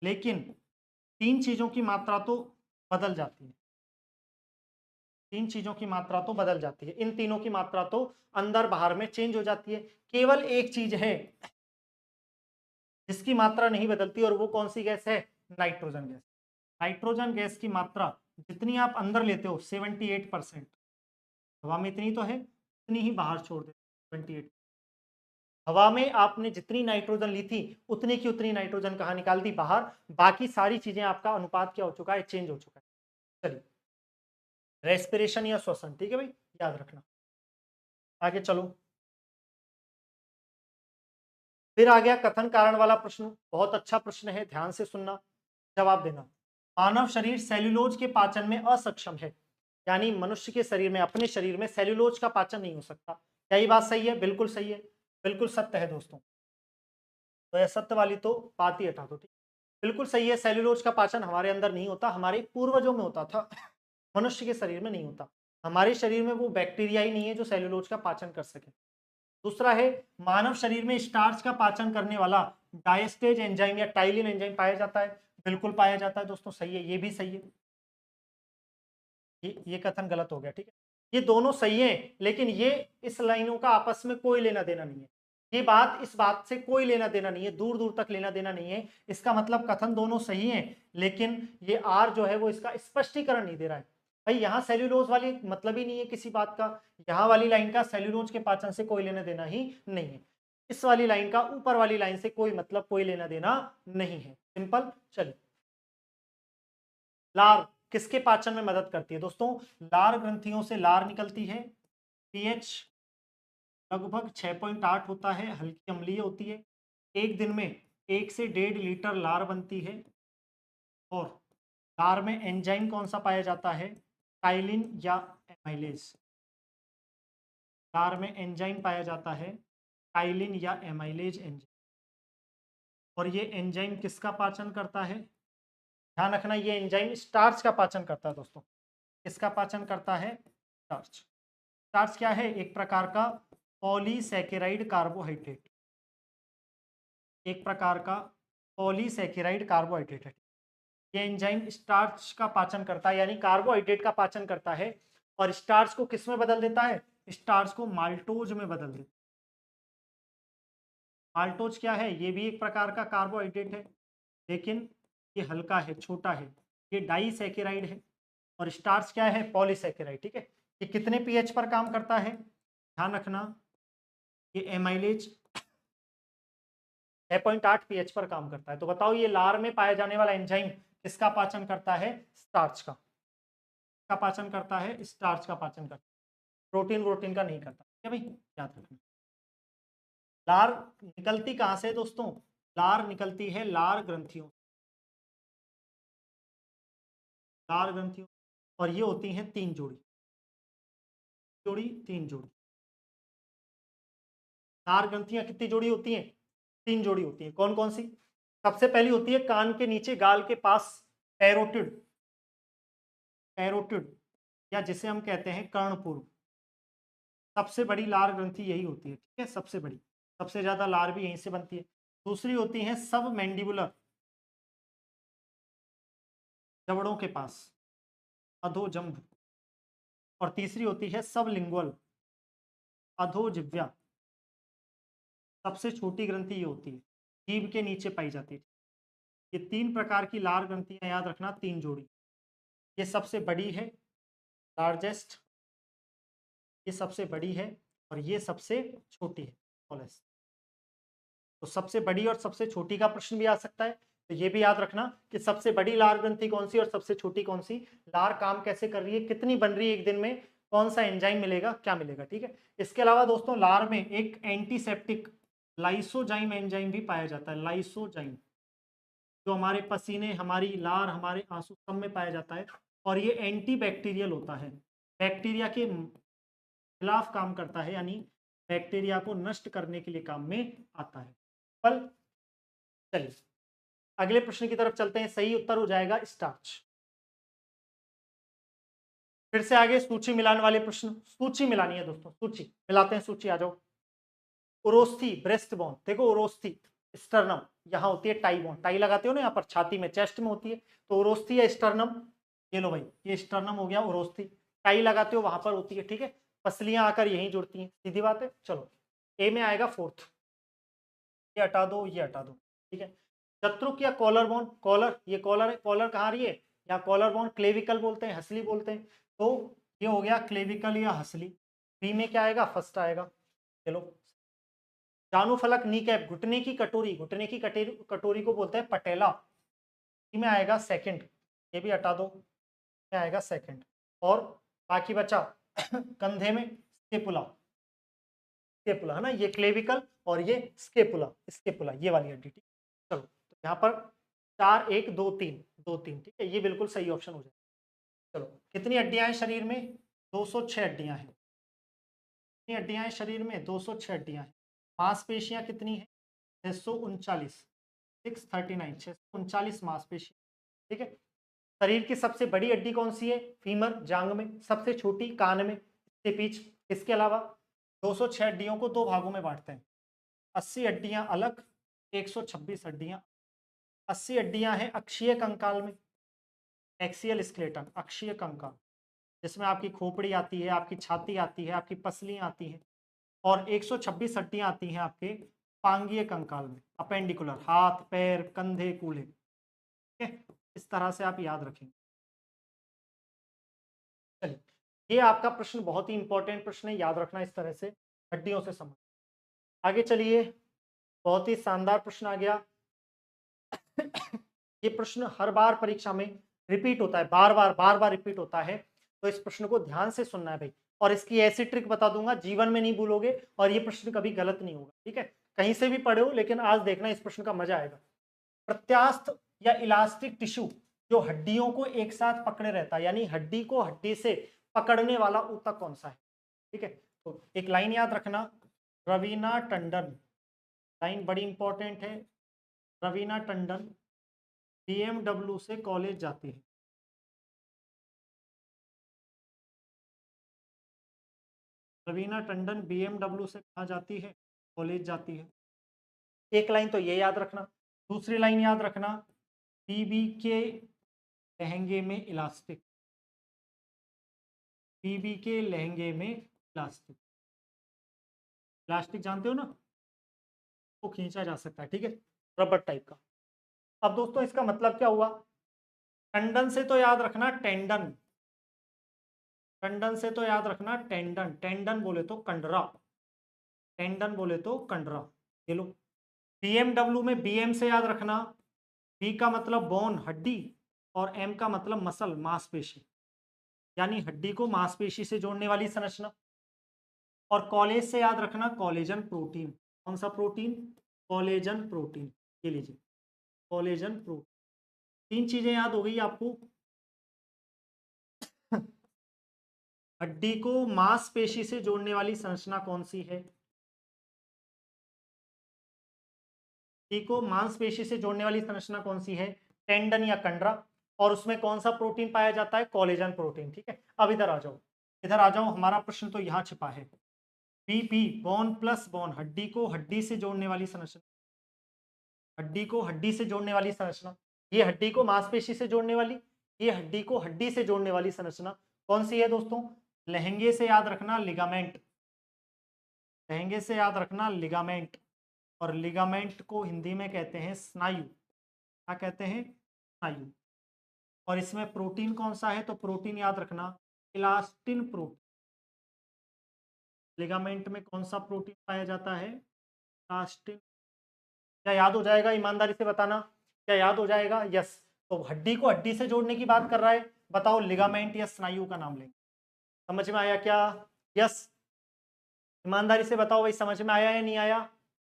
लेकिन तीन चीजों की मात्रा तो बदल जाती है। तीन चीजों की मात्रा तो बदल जाती है। इन तीनों की मात्रा तो अंदर बाहर में चेंज हो जाती है। केवल एक चीज है जिसकी मात्रा नहीं बदलती, और वो कौन सी गैस है? Nitrogen gas. नाइट्रोजन गैस की मात्रा जितनी आप अंदर लेते हो 78%, हवा में इतनी तो है, उतनी ही बाहर छोड़ देते 28। हवा में आपने जितनी नाइट्रोजन ली थी उतनी की उतनी नाइट्रोजन कहाँ निकाल दी? बाहर। बाकी सारी चीजें आपका अनुपात क्या हो चुका है? चेंज हो चुका है। चलिए, रेस्पिरेशन या श्वसन। ठीक है भाई, याद रखना। आगे चलो, फिर आ गया कथन कारण वाला प्रश्न। बहुत अच्छा प्रश्न है, ध्यान से सुनना, जवाब देना। मानव शरीर सेल्यूलोज के पाचन में असक्षम है, यानी मनुष्य के शरीर में, अपने शरीर में सेल्यूलोज का पाचन नहीं हो सकता। क्या ये बात सही है? बिल्कुल सही है, बिल्कुल सत्य है दोस्तों। तो यह सत्य वाली तो बात ही हटा दो। ठीक, बिल्कुल सही है। सेल्यूलोज का पाचन हमारे अंदर नहीं होता, हमारे पूर्वजों में होता था, मनुष्य के शरीर में नहीं होता। हमारे शरीर में वो बैक्टीरिया ही नहीं है जो सेल्यूलोज का पाचन कर सके। दूसरा है, मानव शरीर में स्टार्च का पाचन करने वाला डायस्टेज एंजाइम या टाइलिन एंजाइम पाया जाता है। बिल्कुल पाया जाता है दोस्तों, सही है, ये भी सही है। ये कथन गलत हो गया। ठीक है, ये दोनों सही है, लेकिन ये इस लाइनों का आपस में कोई लेना देना नहीं है। ये बात इस बात से कोई लेना देना नहीं है, दूर दूर तक लेना देना नहीं है। इसका मतलब कथन दोनों सही है, लेकिन ये आर जो है वो इसका स्पष्टीकरण नहीं दे रहा है। भाई यहाँ सेल्यूलोज वाली मतलब ही नहीं है किसी बात का। यहाँ वाली लाइन का सेल्यूलोज के पाचन से कोई लेना देना ही नहीं है। इस वाली लाइन का ऊपर वाली लाइन से कोई मतलब, कोई लेना देना नहीं है। सिंपल। चलिए, लार किसके पाचन में मदद करती है दोस्तों? लार ग्रंथियों से लार निकलती है। पीएच लगभग 6.8 होता है, हल्की अम्लीय होती है। एक दिन में 1 से 1.5 लीटर लार बनती है। और लार में एंजाइम कौन सा पाया जाता है? काइलिन या एमाइलेज। लार में एंजाइम पाया जाता है, काइलिन या एमाइलेज एंजाइम। और ये एंजाइम किसका पाचन करता है? ध्यान रखना, ये एंजाइम स्टार्च का पाचन करता है दोस्तों। किसका पाचन करता है? स्टार्च। स्टार्च क्या है? एक प्रकार का पॉलीसैकेराइड कार्बोहाइड्रेट। एक प्रकार का पॉलीसैकेराइड कार्बोहाइड्रेट है। ये एंजाइम स्टार्च का पाचन करता है, यानी कार्बोहाइड्रेट का पाचन करता है, और स्टार्च को किस में बदल देता है? स्टार्च को माल्टोज में बदल देता है। माल्टोज क्या है? ये भी एक प्रकार का कार्बोहाइड्रेट है, लेकिन ये हल्का है, छोटा है, ये डाइसैकेराइड है। और स्टार्च क्या है? पॉलीसैकेराइड। ठीक है, ये कितने पीएच पर काम करता है? ध्यान रखना, ये एमाइलेज 6.8 पीएच पर काम करता है। तो बताओ ये लार में पाया जाने वाला एंजाइम किसका पाचन करता है? स्टार्च का पाचन करता है, स्टार्च का पाचन करता है, प्रोटीन वोटीन का नहीं करता। ठीक है भाई, याद रखना। लार निकलती कहां से दोस्तों? लार निकलती है लार ग्रंथियों, लार ग्रंथियों, और ये होती हैं 3 जोड़ी, जोड़ी 3 जोड़ी। लार ग्रंथियां कितनी जोड़ी होती हैं? 3 जोड़ी होती हैं। कौन कौन सी? सबसे पहली होती है कान के नीचे गाल के पास, पैरोटिड, पैरोटिड, या जिसे हम कहते हैं कर्णपूर्व। सबसे बड़ी लार ग्रंथि यही होती है। ठीक है, सबसे बड़ी, सबसे ज्यादा लार भी यहीं से बनती है। दूसरी होती है सब मैंडिबुलर, जबड़ों के पास, अधोजंभ। और तीसरी होती है सब लिंगुअल, अधोजिह्वा। सबसे छोटी ग्रंथि ये होती है, जीभ के नीचे पाई जाती है। ये 3 प्रकार की लार ग्रंथियां याद रखना, 3 जोड़ी। ये सबसे बड़ी है, लार्जेस्ट, ये सबसे बड़ी है, और ये सबसे छोटी है, स्मॉलेस्ट। तो सबसे बड़ी और सबसे छोटी का प्रश्न भी आ सकता है, तो ये भी याद रखना कि सबसे बड़ी लार ग्रंथि कौन सी और सबसे छोटी कौन सी, लार काम कैसे कर रही है, कितनी बन रही है एक दिन में, कौन सा एंजाइम मिलेगा, क्या मिलेगा। ठीक है, इसके अलावा दोस्तों लार में एक एंटीसेप्टिक लाइसोजाइम एंजाइम भी पाया जाता है। लाइसोजाइम जो हमारे पसीने, हमारी लार, हमारे आंसू सब में पाया जाता है, और ये एंटी बैक्टीरियल होता है, बैक्टीरिया के खिलाफ काम करता है, यानी बैक्टीरिया को नष्ट करने के लिए काम में आता है। पर चलिए अगले प्रश्न की तरफ चलते हैं। सही उत्तर हो जाएगा स्टार्च। फिर से आगे सूची मिलान वाले प्रश्न, सूची मिलानी है दोस्तों, सूची मिलाते हैं, सूची आ जाओ। उरोस्थी, ब्रेस्ट बोन, देखो उरोस्थी, स्टर्नम, यहाँ होती है टाई बोन, टाई लगाते हो ना यहाँ पर छाती में, चेस्ट में होती है, तो उरोस्थी या स्टर्नम, ये लो भाई, ये स्टर्नम हो गया, उरोस्थी, टाई लगाते हो वहां पर होती है। ठीक है, पसलियां आकर यहीं जुड़ती हैं, सीधी बात है। चलो ए में आएगा 4th, ये हटा दो, ये हटा दो। ठीक है, शत्रुक या कॉलर बोन, कॉलर, ये कॉलर है, कॉलर कहाँ रही है? यहाँ कॉलर बोन, क्लेविकल बोलते हैं, हसली बोलते हैं, तो ये हो गया क्लेविकल या हसली। बी में क्या आएगा? फर्स्ट आएगा। चलो, जानू फलक, नी कैप, घुटने की कटोरी, घुटने की कटोरी को बोलते हैं पटेला, में आएगा सेकंड, ये भी हटा दो, में आएगा सेकंड। और बाकी बचा कंधे में स्केपुला, स्केपुला है ना, ये क्लेविकल और ये स्केपुला, स्केपुला ये वाली हड्डी। ठीक, चलो तो यहाँ पर 4 1 2 3 2 3, ठीक है, ये बिल्कुल सही ऑप्शन हो जाए। चलो कितनी हड्डियां हैं शरीर में? 206 हड्डियां हैं। कितनी हड्डियां हैं शरीर में? 206 हड्डियां हैं। मांसपेशियां कितनी है? 639, 639, 639 मांसपेशी। ठीक है, शरीर की सबसे बड़ी हड्डी कौन सी है? फीमर, जांग में। सबसे छोटी कान में, स्टीपीच। इसके अलावा 206 हड्डियों को 2 भागों में बांटते हैं, 80 हड्डियां अलग, 126 हड्डियां। 80 हड्डियां हैं अक्षीय कंकाल में, एक्सियल स्केलेटन, अक्षीय कंकाल, जिसमें आपकी खोपड़ी आती है, आपकी छाती आती है, आपकी पसलियां आती हैं। और 126 हड्डियां आती हैं आपके पांगीय कंकाल में, अपेंडिकुलर, हाथ पैर कंधे कूल्हे। ठीक है, इस तरह से आप याद रखेंगे। चलिए, ये आपका प्रश्न बहुत ही इंपॉर्टेंट प्रश्न है, याद रखना इस तरह से, हड्डियों से संबंधित। आगे चलिए, बहुत ही शानदार प्रश्न आ गया। ये प्रश्न हर बार परीक्षा में रिपीट होता है, बार बार रिपीट होता है, तो इस प्रश्न को ध्यान से सुनना है भाई। और इसकी ऐसी ट्रिक बता दूंगा, जीवन में नहीं भूलोगे, और ये प्रश्न कभी गलत नहीं होगा। ठीक है, कहीं से भी पढ़े हो, लेकिन आज देखना, इस प्रश्न का मजा आएगा। प्रत्यास्थ या इलास्टिक टिश्यू जो हड्डियों को एक साथ पकड़े रहता है, यानी हड्डी को हड्डी से पकड़ने वाला ऊतक कौन सा है? ठीक है, तो एक लाइन याद रखना, रवीना टंडन, लाइन बड़ी इंपॉर्टेंट है। रवीना टंडन बीएमडब्ल्यू से कॉलेज जाती है। रवीना टंडन बीएमडब्ल्यू से कहाँ जाती है? कॉलेज जाती है। एक लाइन तो ये याद रखना, दूसरी लाइन याद रखना, बीबीके लहंगे में इलास्टिक, बीबी के लहंगे में इलास्टिक। इलास्टिक जानते हो ना, वो खींचा जा सकता है, ठीक है, रबर टाइप का। अब दोस्तों इसका मतलब क्या हुआ, टंडन से तो याद रखना टेंडन, टंडन से तो याद रखना टेंडन, टेंडन बोले तो कंडरा, टेंडन बोले तो कंडरा। ये लो, बीएमडब्ल्यू में बीएम से याद रखना, बी का मतलब बोन हड्डी, और एम का मतलब मसल मांसपेशी, यानी हड्डी को मांसपेशी से जोड़ने वाली संरचना। और कॉलेज से याद रखना कॉलेजन प्रोटीन, कौन सा प्रोटीन, कॉलेजन प्रोटीन, ये लीजिए कॉलेजन प्रोटीन। तीन चीजें याद हो गई आपको। हड्डी को मांसपेशी से जोड़ने वाली संरचना कौन सी है, हड्डी को मांसपेशी से जोड़ने वाली संरचना कौन सी है, टेंडन या कंडरा, और उसमें कौन सा प्रोटीन पाया जाता है, कॉलेजन प्रोटीन, ठीक है। अब इधर आ जाओ, इधर आ जाओ, हमारा प्रश्न तो यहाँ छिपा है। बीपी बोन प्लस बोन, हड्डी को हड्डी से जोड़ने वाली संरचना, हड्डी को हड्डी से जोड़ने वाली संरचना, ये हड्डी को मांसपेशी से जोड़ने वाली, ये हड्डी को हड्डी से जोड़ने वाली संरचना कौन सी है दोस्तों, लहंगे से याद रखना लिगामेंट, लहंगे से याद रखना लिगामेंट, और लिगामेंट को हिंदी में कहते हैं स्नायु, क्या कहते हैं, स्नायु। और इसमें प्रोटीन कौन सा है, तो प्रोटीन याद रखना इलास्टिन प्रोटीन, लिगामेंट में कौन सा प्रोटीन पाया जाता है, इलास्टिन। क्या याद हो जाएगा, ईमानदारी से बताना, क्या याद हो जाएगा, यस। तो हड्डी को हड्डी से जोड़ने की बात कर रहा है, बताओ लिगामेंट या स्नायु का नाम लेंगे। समझ में आया क्या, यस, ईमानदारी से बताओ भाई, समझ में आया या नहीं आया,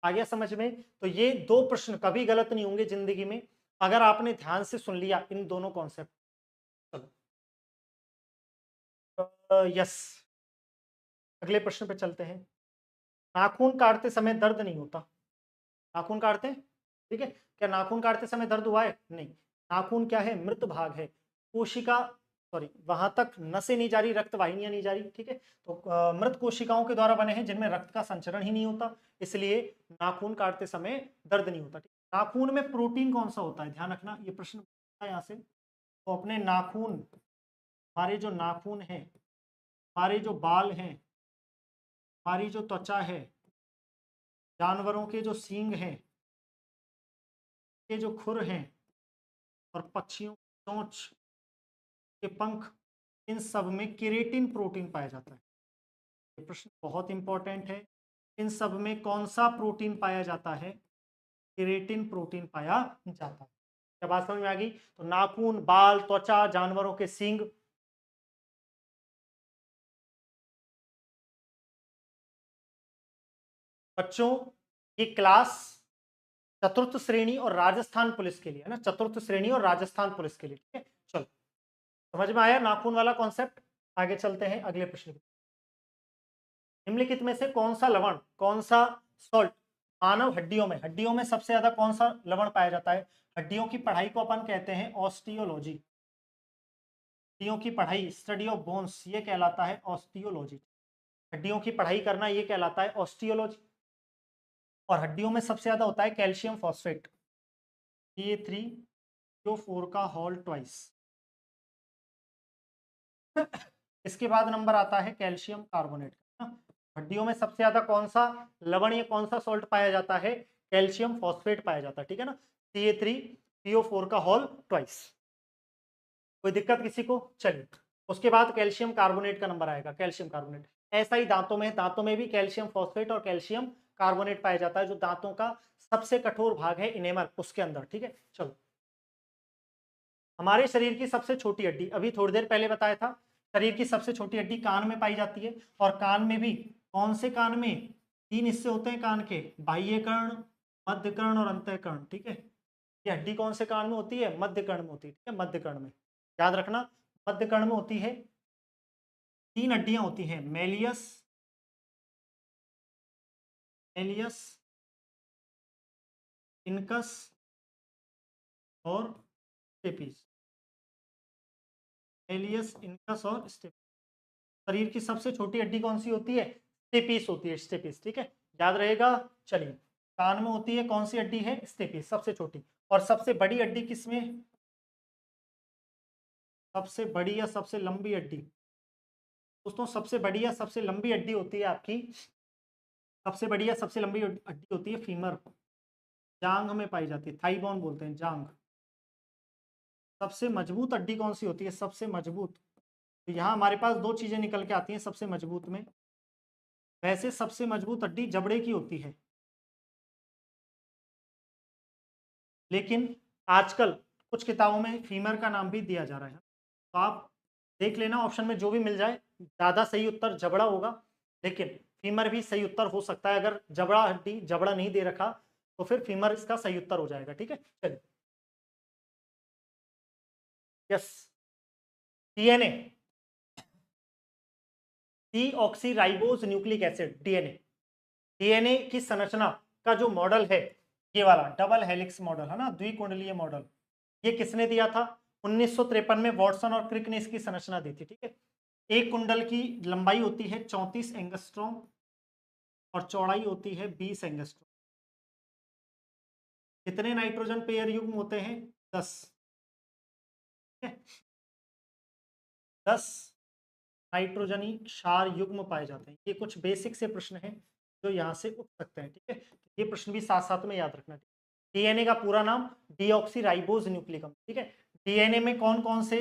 आ गया समझ में। तो ये दो प्रश्न कभी गलत नहीं होंगे जिंदगी में, अगर आपने ध्यान से सुन लिया इन दोनों कॉन्सेप्ट। चलो यस, अगले प्रश्न पे चलते हैं। नाखून काटते समय दर्द नहीं होता, नाखून काटते हैं, ठीक है, क्या नाखून काटते समय दर्द हुआ है, नहीं। नाखून क्या है, मृत भाग है, कोशिका, सॉरी वहां तक नसें नहीं जा रही, रक्त वाहिनियां नहीं जा रही, ठीक है। तो मृत कोशिकाओं के द्वारा बने हैं जिनमें रक्त का संचरण ही नहीं होता, इसलिए नाखून काटते समय दर्द नहीं होता। नाखून में प्रोटीन कौन सा होता है, ध्यान रखना, ये प्रश्न यहाँ से। तो अपने नाखून, हमारे जो नाखून हैं, हमारे जो बाल हैं, हमारी जो त्वचा है, जानवरों के जो सींग हैं, के जो खुर हैं, और पक्षियों की चोंच के पंख, इन सब में केराटिन प्रोटीन पाया जाता है। ये प्रश्न बहुत इंपॉर्टेंट है, इन सब में कौन सा प्रोटीन पाया जाता है, केराटिन प्रोटीन पाया जाता है। क्या बात समझ में आ गई। तो नाखून, बाल, त्वचा, जानवरों के सींग, बच्चों ये क्लास चतुर्थ श्रेणी और राजस्थान पुलिस के लिए है ना, चतुर्थ श्रेणी और राजस्थान पुलिस के लिए, ठीक है। चलो समझ में आया नाखून वाला कॉन्सेप्ट। आगे चलते हैं अगले प्रश्न की। निम्नलिखित में से कौन सा लवण, कौन सा सॉल्ट मानव हड्डियों में, हड्डियों में सबसे ज्यादा कौन सा लवण पाया जाता है। हड्डियों की पढ़ाई को अपन कहते हैं ऑस्टियोलॉजी, हड्डियों की पढ़ाई, स्टडी ऑफ बोन्स, ये कहलाता है ऑस्टियोलॉजी। हड्डियों की पढ़ाई करना ये कहलाता है ऑस्टियोलॉजी। और हड्डियों में सबसे ज्यादा होता है कैल्शियम फॉस्फेट, Ca3CO4 का होल ट्वाइस। इसके बाद नंबर आता है कैल्शियम कार्बोनेट का। हड्डियों में सबसे ज्यादा कौन सा लवण या कौन सा सॉल्ट पाया जाता है, कैल्शियम फॉस्फेट पाया जाता है, ठीक है ना, Ca3CO4 का होल ट्वाइस। कोई दिक्कत किसी को, चलिए। उसके बाद कैल्शियम कार्बोनेट का नंबर आएगा, कैल्शियम कार्बोनेट। ऐसा ही दांतों में, दांतों में भी कैल्शियम फॉस्फेट और कैल्शियम कार्बोनेट पाया जाता है, जो दांतों का सबसे कठोर भाग है इनेमर, उसके अंदर, ठीक है। चलो, हमारे शरीर की सबसे छोटी हड्डी, अभी थोड़ी देर पहले बताया था, शरीर की सबसे छोटी हड्डी कान में पाई जाती है। और कान में भी कौन से कान में, तीन हिस्से होते हैं कान के, बाह्य कर्ण, मध्य कर्ण और अंतःकर्ण, ठीक है। ये हड्डी कौन से कान में होती है, मध्य कर्ण में होती है, ठीक है, मध्य कर्ण में, याद रखना मध्य कर्ण में होती है। तीन हड्डियां होती हैं, मेलियस, एलियस, इनकस और स्टेपिस, एलियस, इनकस और स्टेपिस। शरीर की सबसे छोटी हड्डी कौन सी होती है, स्टेपिस होती है, स्टेपिस, ठीक है, याद रहेगा। चलिए, कान में होती है कौन सी हड्डी है, स्टेपिस सबसे छोटी। और सबसे बड़ी हड्डी किसमें, सबसे बड़ी या सबसे लंबी हड्डी? दोस्तों सबसे बड़ी या सबसे लंबी हड्डी होती है आपकी, सबसे बड़ी या सबसे लंबी हड्डी होती है फीमर, जांघ में पाई जाती है, थाई बोन बोलते हैं, जांघ। सबसे मजबूत हड्डी कौन सी होती है? सबसे मजबूत, तो यहाँ हमारे पास दो चीजें निकल के आती हैं सबसे मजबूत में। वैसे सबसे मजबूत हड्डी जबड़े की होती है, लेकिन आजकल कुछ किताबों में फीमर का नाम भी दिया जा रहा है, तो आप देख लेना ऑप्शन में जो भी मिल जाए। ज्यादा सही उत्तर जबड़ा होगा, लेकिन फीमर भी सही उत्तर हो सकता है। अगर जबड़ा हड्डी, जबड़ा नहीं दे रखा तो फिर फीमर इसका सही उत्तर हो जाएगा। ठीक है, चलिए। Yes, DNA, deoxyribose nucleic acid, DNA. DNA की संरचना का जो मॉडल है, ये वाला डबल हेलिक्स मॉडल है ना, द्विकुंडलीय मॉडल, ये किसने दिया था? 1953 में वॉटसन और क्रिक ने इसकी संरचना दी थी। ठीक है, एक कुंडल की लंबाई होती है 34 एंगस्ट्रॉम और चौड़ाई होती है 20 एंगस्ट्रॉम। कितने नाइट्रोजन पेयर युग्म होते हैं? 10। 10 नाइट्रोजनी क्षार युग्म पाए जाते हैं। ये कुछ बेसिक से प्रश्न हैं जो यहाँ से उठ सकते हैं। ठीक है, ये प्रश्न भी साथ साथ में याद रखना। डीएनए का पूरा नाम डीऑक्सीराइबोज न्यूक्लिकम। ठीक है, डीएनए में कौन कौन से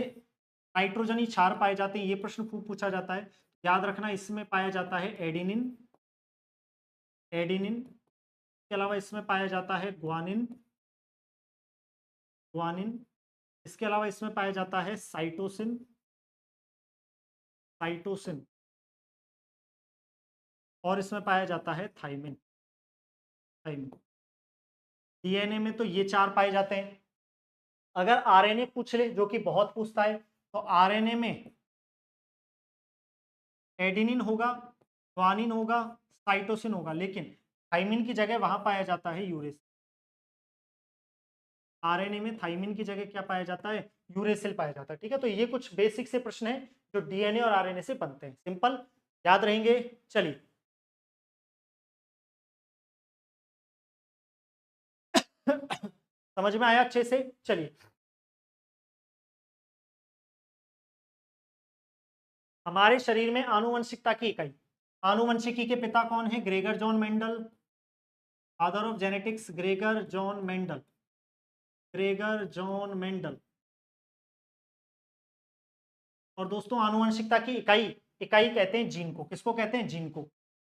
नाइट्रोजनी क्षार पाए जाते हैं, ये प्रश्न खूब पूछा जाता है, याद रखना। इसमें पाया जाता है एडेनिन, एडेनिन के अलावा इसमें पाया जाता है ग्वानिन, ग्वानिन। इसके अलावा इसमें पाया जाता है साइटोसिन, साइटोसिन। और इसमें पाया जाता है थाइमिन, थाइमिन। डीएनए में तो ये चार पाए जाते हैं। अगर आरएनए पूछ ले, जो कि बहुत पूछता है, तो आरएनए में एडेनिन होगा, ग्वानिन होगा, साइटोसिन होगा, लेकिन थाइमिन की जगह वहां पाया जाता है यूरेसिल। आरएनए में थाइमिन की जगह क्या पाया जाता है? यूरेसिल पाया जाता है। ठीक है, तो ये कुछ बेसिक से प्रश्न है जो डीएनए और आरएनए से बनते हैं, सिंपल याद रहेंगे। चलिए, समझ में आया अच्छे से? चलिए, हमारे शरीर में आनुवंशिकता की इकाई, आनुवंशिकी के पिता कौन है? Gregor John Mendel, father of genetics Gregor John Mendel, Gregor John Mendel. और दोस्तों आनुवंशिकता की इकाई, इकाई कहते हैं जीन को। किसको कहते हैं? जीन को।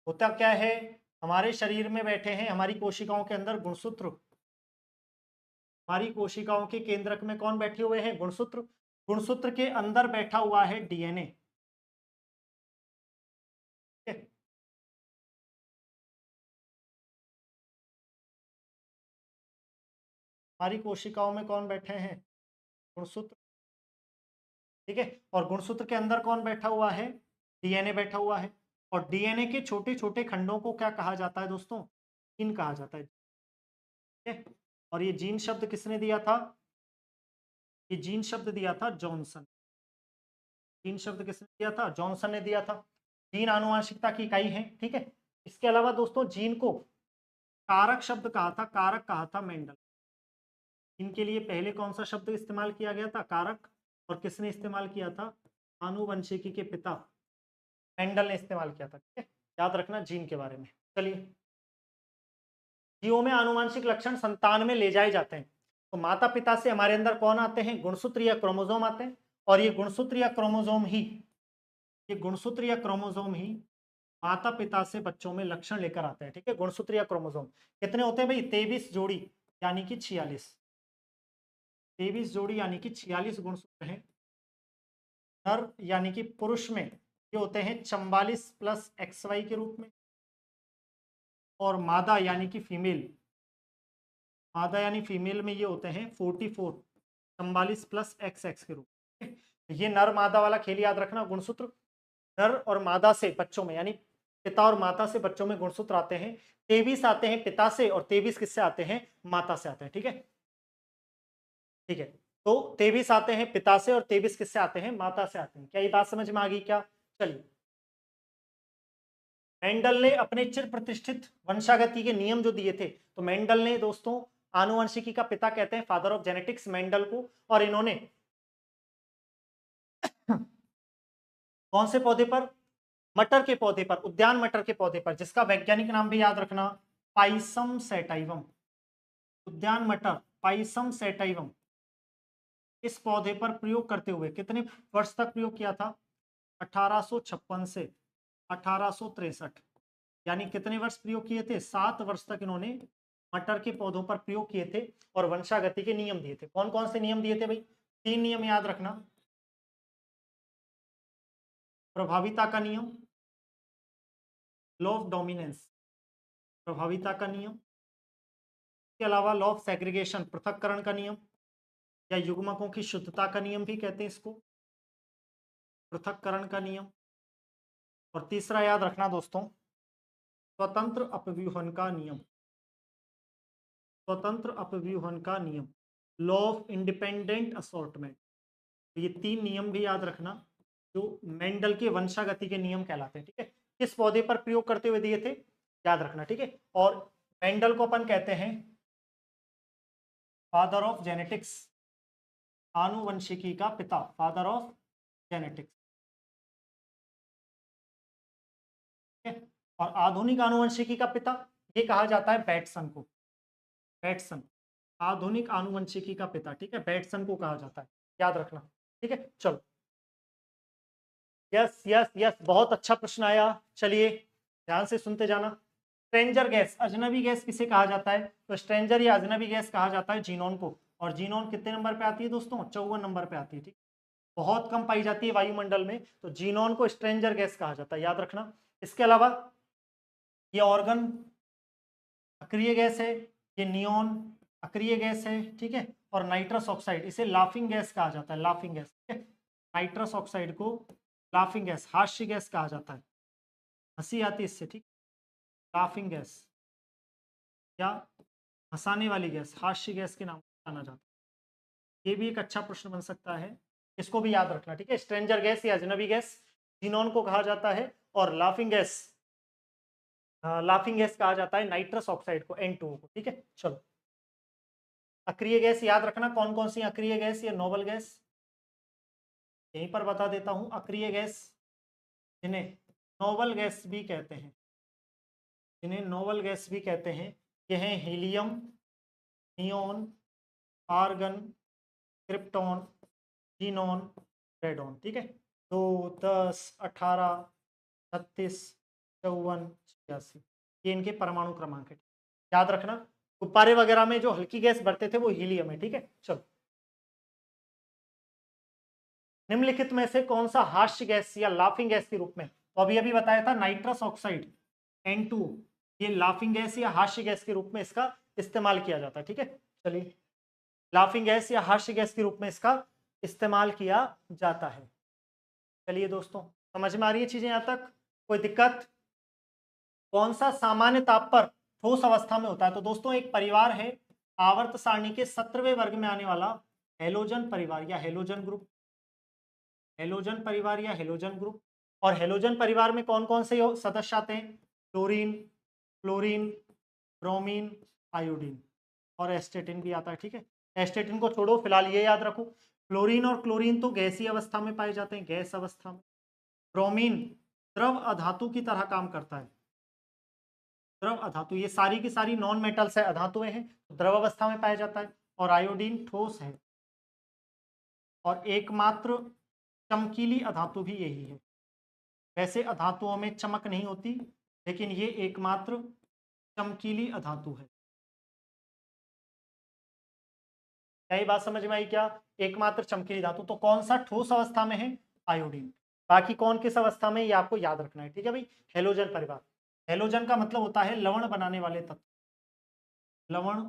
होता क्या है, हमारे शरीर में बैठे हैं, हमारी कोशिकाओं के अंदर गुणसूत्र, हमारी कोशिकाओं के केंद्रक में कौन बैठे हुए हैं? गुणसूत्र। गुणसूत्र के अंदर बैठा हुआ है डीएनए। हमारी कोशिकाओं में कौन बैठे हैं? गुणसूत्र। ठीक है, और गुणसूत्र के अंदर कौन बैठा हुआ है? डीएनए बैठा हुआ है। और डीएनए के छोटे छोटे खंडों को क्या कहा जाता है दोस्तों? जीन कहा जाता है। ठीक है, और ये जीन शब्द किसने दिया था? ये जीन शब्द दिया था जॉनसन। जीन शब्द किसने दिया था? जॉनसन ने दिया था। जीन आनुवंशिकता की इकाई है। ठीक है, इसके अलावा दोस्तों जीन को कारक शब्द कहा था, कारक कहा था मेंडल। इनके लिए पहले कौन सा शब्द इस्तेमाल किया गया था? कारक। और किसने इस्तेमाल किया था? आनुवंशिकी के पिता मेंडल ने इस्तेमाल किया था। ठीक है, याद रखना जीन के बारे में। चलिए, जीवों में आनुवंशिक लक्षण संतान में ले जाए जाते हैं, तो माता पिता से हमारे अंदर कौन आते हैं? गुणसूत्र या क्रोमोसोम आते हैं। और ये गुणसूत्र या क्रोमोसोम ही, ये गुणसूत्र या क्रोमोसोम ही माता पिता से बच्चों में लक्षण लेकर आते हैं। ठीक है, गुणसूत्र या क्रोमोसोम कितने होते हैं भाई? 23 जोड़ी, यानी कि 46। 23 जोड़ी यानी कि 46 गुणसूत्र हैं। नर यानी कि पुरुष में ये होते हैं 44 प्लस XY के रूप में, और मादा यानी कि फीमेल, मादा यानी फीमेल में ये होते हैं 44, 44 प्लस XX के रूप में। ये नर मादा वाला खेल याद रखना। गुणसूत्र नर और मादा से बच्चों में, यानी पिता और माता से बच्चों में गुणसूत्र आते हैं। 23 आते हैं पिता से और 23 किससे आते हैं? माता से आते हैं। ठीक है, ठीक है, तो 23 आते हैं पिता से और 23 किससे आते हैं? माता से आते हैं। क्या ये बात समझ में आ गई क्या? चलिए, मेंडल ने अपने चिर प्रतिष्ठित वंशागति के नियम जो दिए थे, तो मेंडल ने दोस्तों आनुवंशिकी का पिता कहते हैं, फादर ऑफ जेनेटिक्स, मेंडल को। और इन्होंने कौन से पौधे पर? मटर के पौधे पर, उद्यान मटर के पौधे पर, जिसका वैज्ञानिक नाम भी याद रखना, पाइसम सैटाइवम। उद्यान मटर पाइसम सैटाइवम, इस पौधे पर प्रयोग करते हुए कितने वर्ष तक प्रयोग किया था? 1856 से 1863, यानी कितने वर्ष प्रयोग किए थे? 7 वर्ष तक इन्होंने मटर के पौधों पर प्रयोग किए थे और वंशागति के नियम दिए थे। कौन कौन से नियम दिए थे भाई? 3 नियम याद रखना। प्रभाविता का नियम, लॉ ऑफ डोमिनेंस, प्रभाविता का नियम, इसके अलावा लॉ ऑफ सेग्रीगेशन, पृथक्करण का नियम, या युग्मकों की शुद्धता का नियम भी कहते हैं इसको, पृथक्करण का नियम। और तीसरा याद रखना दोस्तों, स्वतंत्र अपव्यूहन का नियम, स्वतंत्र अपव्यूहन का नियम, लॉ ऑफ इंडिपेंडेंट असॉर्टमेंट। ये 3 नियम भी याद रखना जो मेंडल के वंशागति के नियम कहलाते हैं। ठीक है, किस पौधे पर प्रयोग करते हुए दिए थे, याद रखना। ठीक है, और मेंडल को अपन कहते हैं फादर ऑफ जेनेटिक्स, आनुवंशिकी का पिता, फादर ऑफ जेनेटिक्स। और आधुनिक आनुवंशिकी का पिता ये कहा जाता है बैटसन को, बैटसन, आधुनिक आनुवंशिकी का पिता। ठीक है, बैटसन को कहा जाता है, याद रखना। ठीक है, चलो, यस यस यस, बहुत अच्छा प्रश्न आया। चलिए ध्यान से सुनते जाना। स्ट्रेंजर गैस, अजनबी गैस किसे कहा जाता है? तो स्ट्रेंजर या अजनबी गैस कहा जाता है जीनोन को। और जीनोन कितने नंबर पे आती है दोस्तों? 54 नंबर पे आती है। ठीक, बहुत कम पाई जाती है वायुमंडल में, तो जीनोन को स्ट्रेंजर गैस कहा जाता है, याद रखना। इसके अलावा ये ऑर्गन अक्रिय गैस है, ये नियोन अक्रिय गैस है। ठीक है, और नाइट्रस ऑक्साइड, इसे लाफिंग गैस कहा जाता है, लाफिंग गैस। ठीक है, नाइट्रस ऑक्साइड को लाफिंग गैस, हास्य गैस कहा जाता है, हंसी आती है इससे। ठीक, लाफिंग गैस या हंसाने वाली गैस, हास्य गैस के नाम से जाना जाता है। ये भी एक अच्छा प्रश्न बन सकता है, इसको भी याद रखना। ठीक है, स्ट्रेंजर गैस या अजनबी गैस जीनोन को कहा जाता है, और लाफिंग गैस, लाफिंग गैस कहा जाता है नाइट्रस ऑक्साइड को, N2O को। ठीक है, चलो, अक्रिय गैस याद रखना, कौन कौन सी अक्रिय गैस या नोबल गैस, यहीं पर बता देता हूं। अक्रिय गैस जिन्हें नोबल गैस भी कहते हैं, जिन्हें नोबल गैस भी कहते हैं, ये हैं helium, neon, argon, krypton, xenon, radon. ठीक है, 2, 10, 18, 36, 54, 86, ये इनके परमाणु क्रमांक है। याद रखना, गुब्बारे वगैरह में जो हल्की गैस भरते थे वो हीलियम है। ठीक है, चलो, निम्नलिखित में से कौन सा हास्य गैस या लाफिंग गैस के रूप में, तो अभी अभी बताया था नाइट्रस ऑक्साइड N2, ये लाफिंग गैस या हास्य गैस के रूप में इसका इस्तेमाल किया जाता है। ठीक है, चलिए, लाफिंग गैस या हास्य गैस के रूप में इसका इस्तेमाल किया जाता है। चलिए दोस्तों, समझ में आ रही है चीजें यहां तक? कोई दिक्कत? कौन सा सामान्य ताप पर ठोस अवस्था में होता है? तो दोस्तों एक परिवार है आवर्त सारणी के 17वें वर्ग में आने वाला हेलोजन परिवार या हेलोजन ग्रुप, हेलोजन परिवार या हेलोजन ग्रुप। और हेलोजन परिवार में कौन कौन से सदस्य आते हैं? क्लोरीन, फ्लोरीन, ब्रोमीन, आयोडीन, और एस्टेटिन भी आता है। ठीक है, एस्टेटिन को छोड़ो, फिलहाल ये याद रखो, फ्लोरीन और क्लोरीन तो गैसीय अवस्था में पाए जाते हैं, गैस अवस्था में। ब्रोमीन द्रव अधातु की तरह काम करता है, द्रव अधातु, ये सारी की सारी नॉन मेटल्स है, अधातुएं हैं, तो द्रव अवस्था में पाया जाता है। और आयोडीन ठोस है, और एकमात्र चमकीली अधातु भी यही है। वैसे अधातुओं में चमक नहीं होती, लेकिन ये एकमात्र चमकीली अधातु है। क्या ये बात समझ में आई क्या? एकमात्र चमकीली धातु, तो कौन सा ठोस अवस्था में है? आयोडीन। बाकी कौन किस अवस्था में, ये आपको याद रखना है। ठीक है भाई, हेलोजन परिवार, हेलोजन का मतलब होता है लवण बनाने वाले तत्व, लवण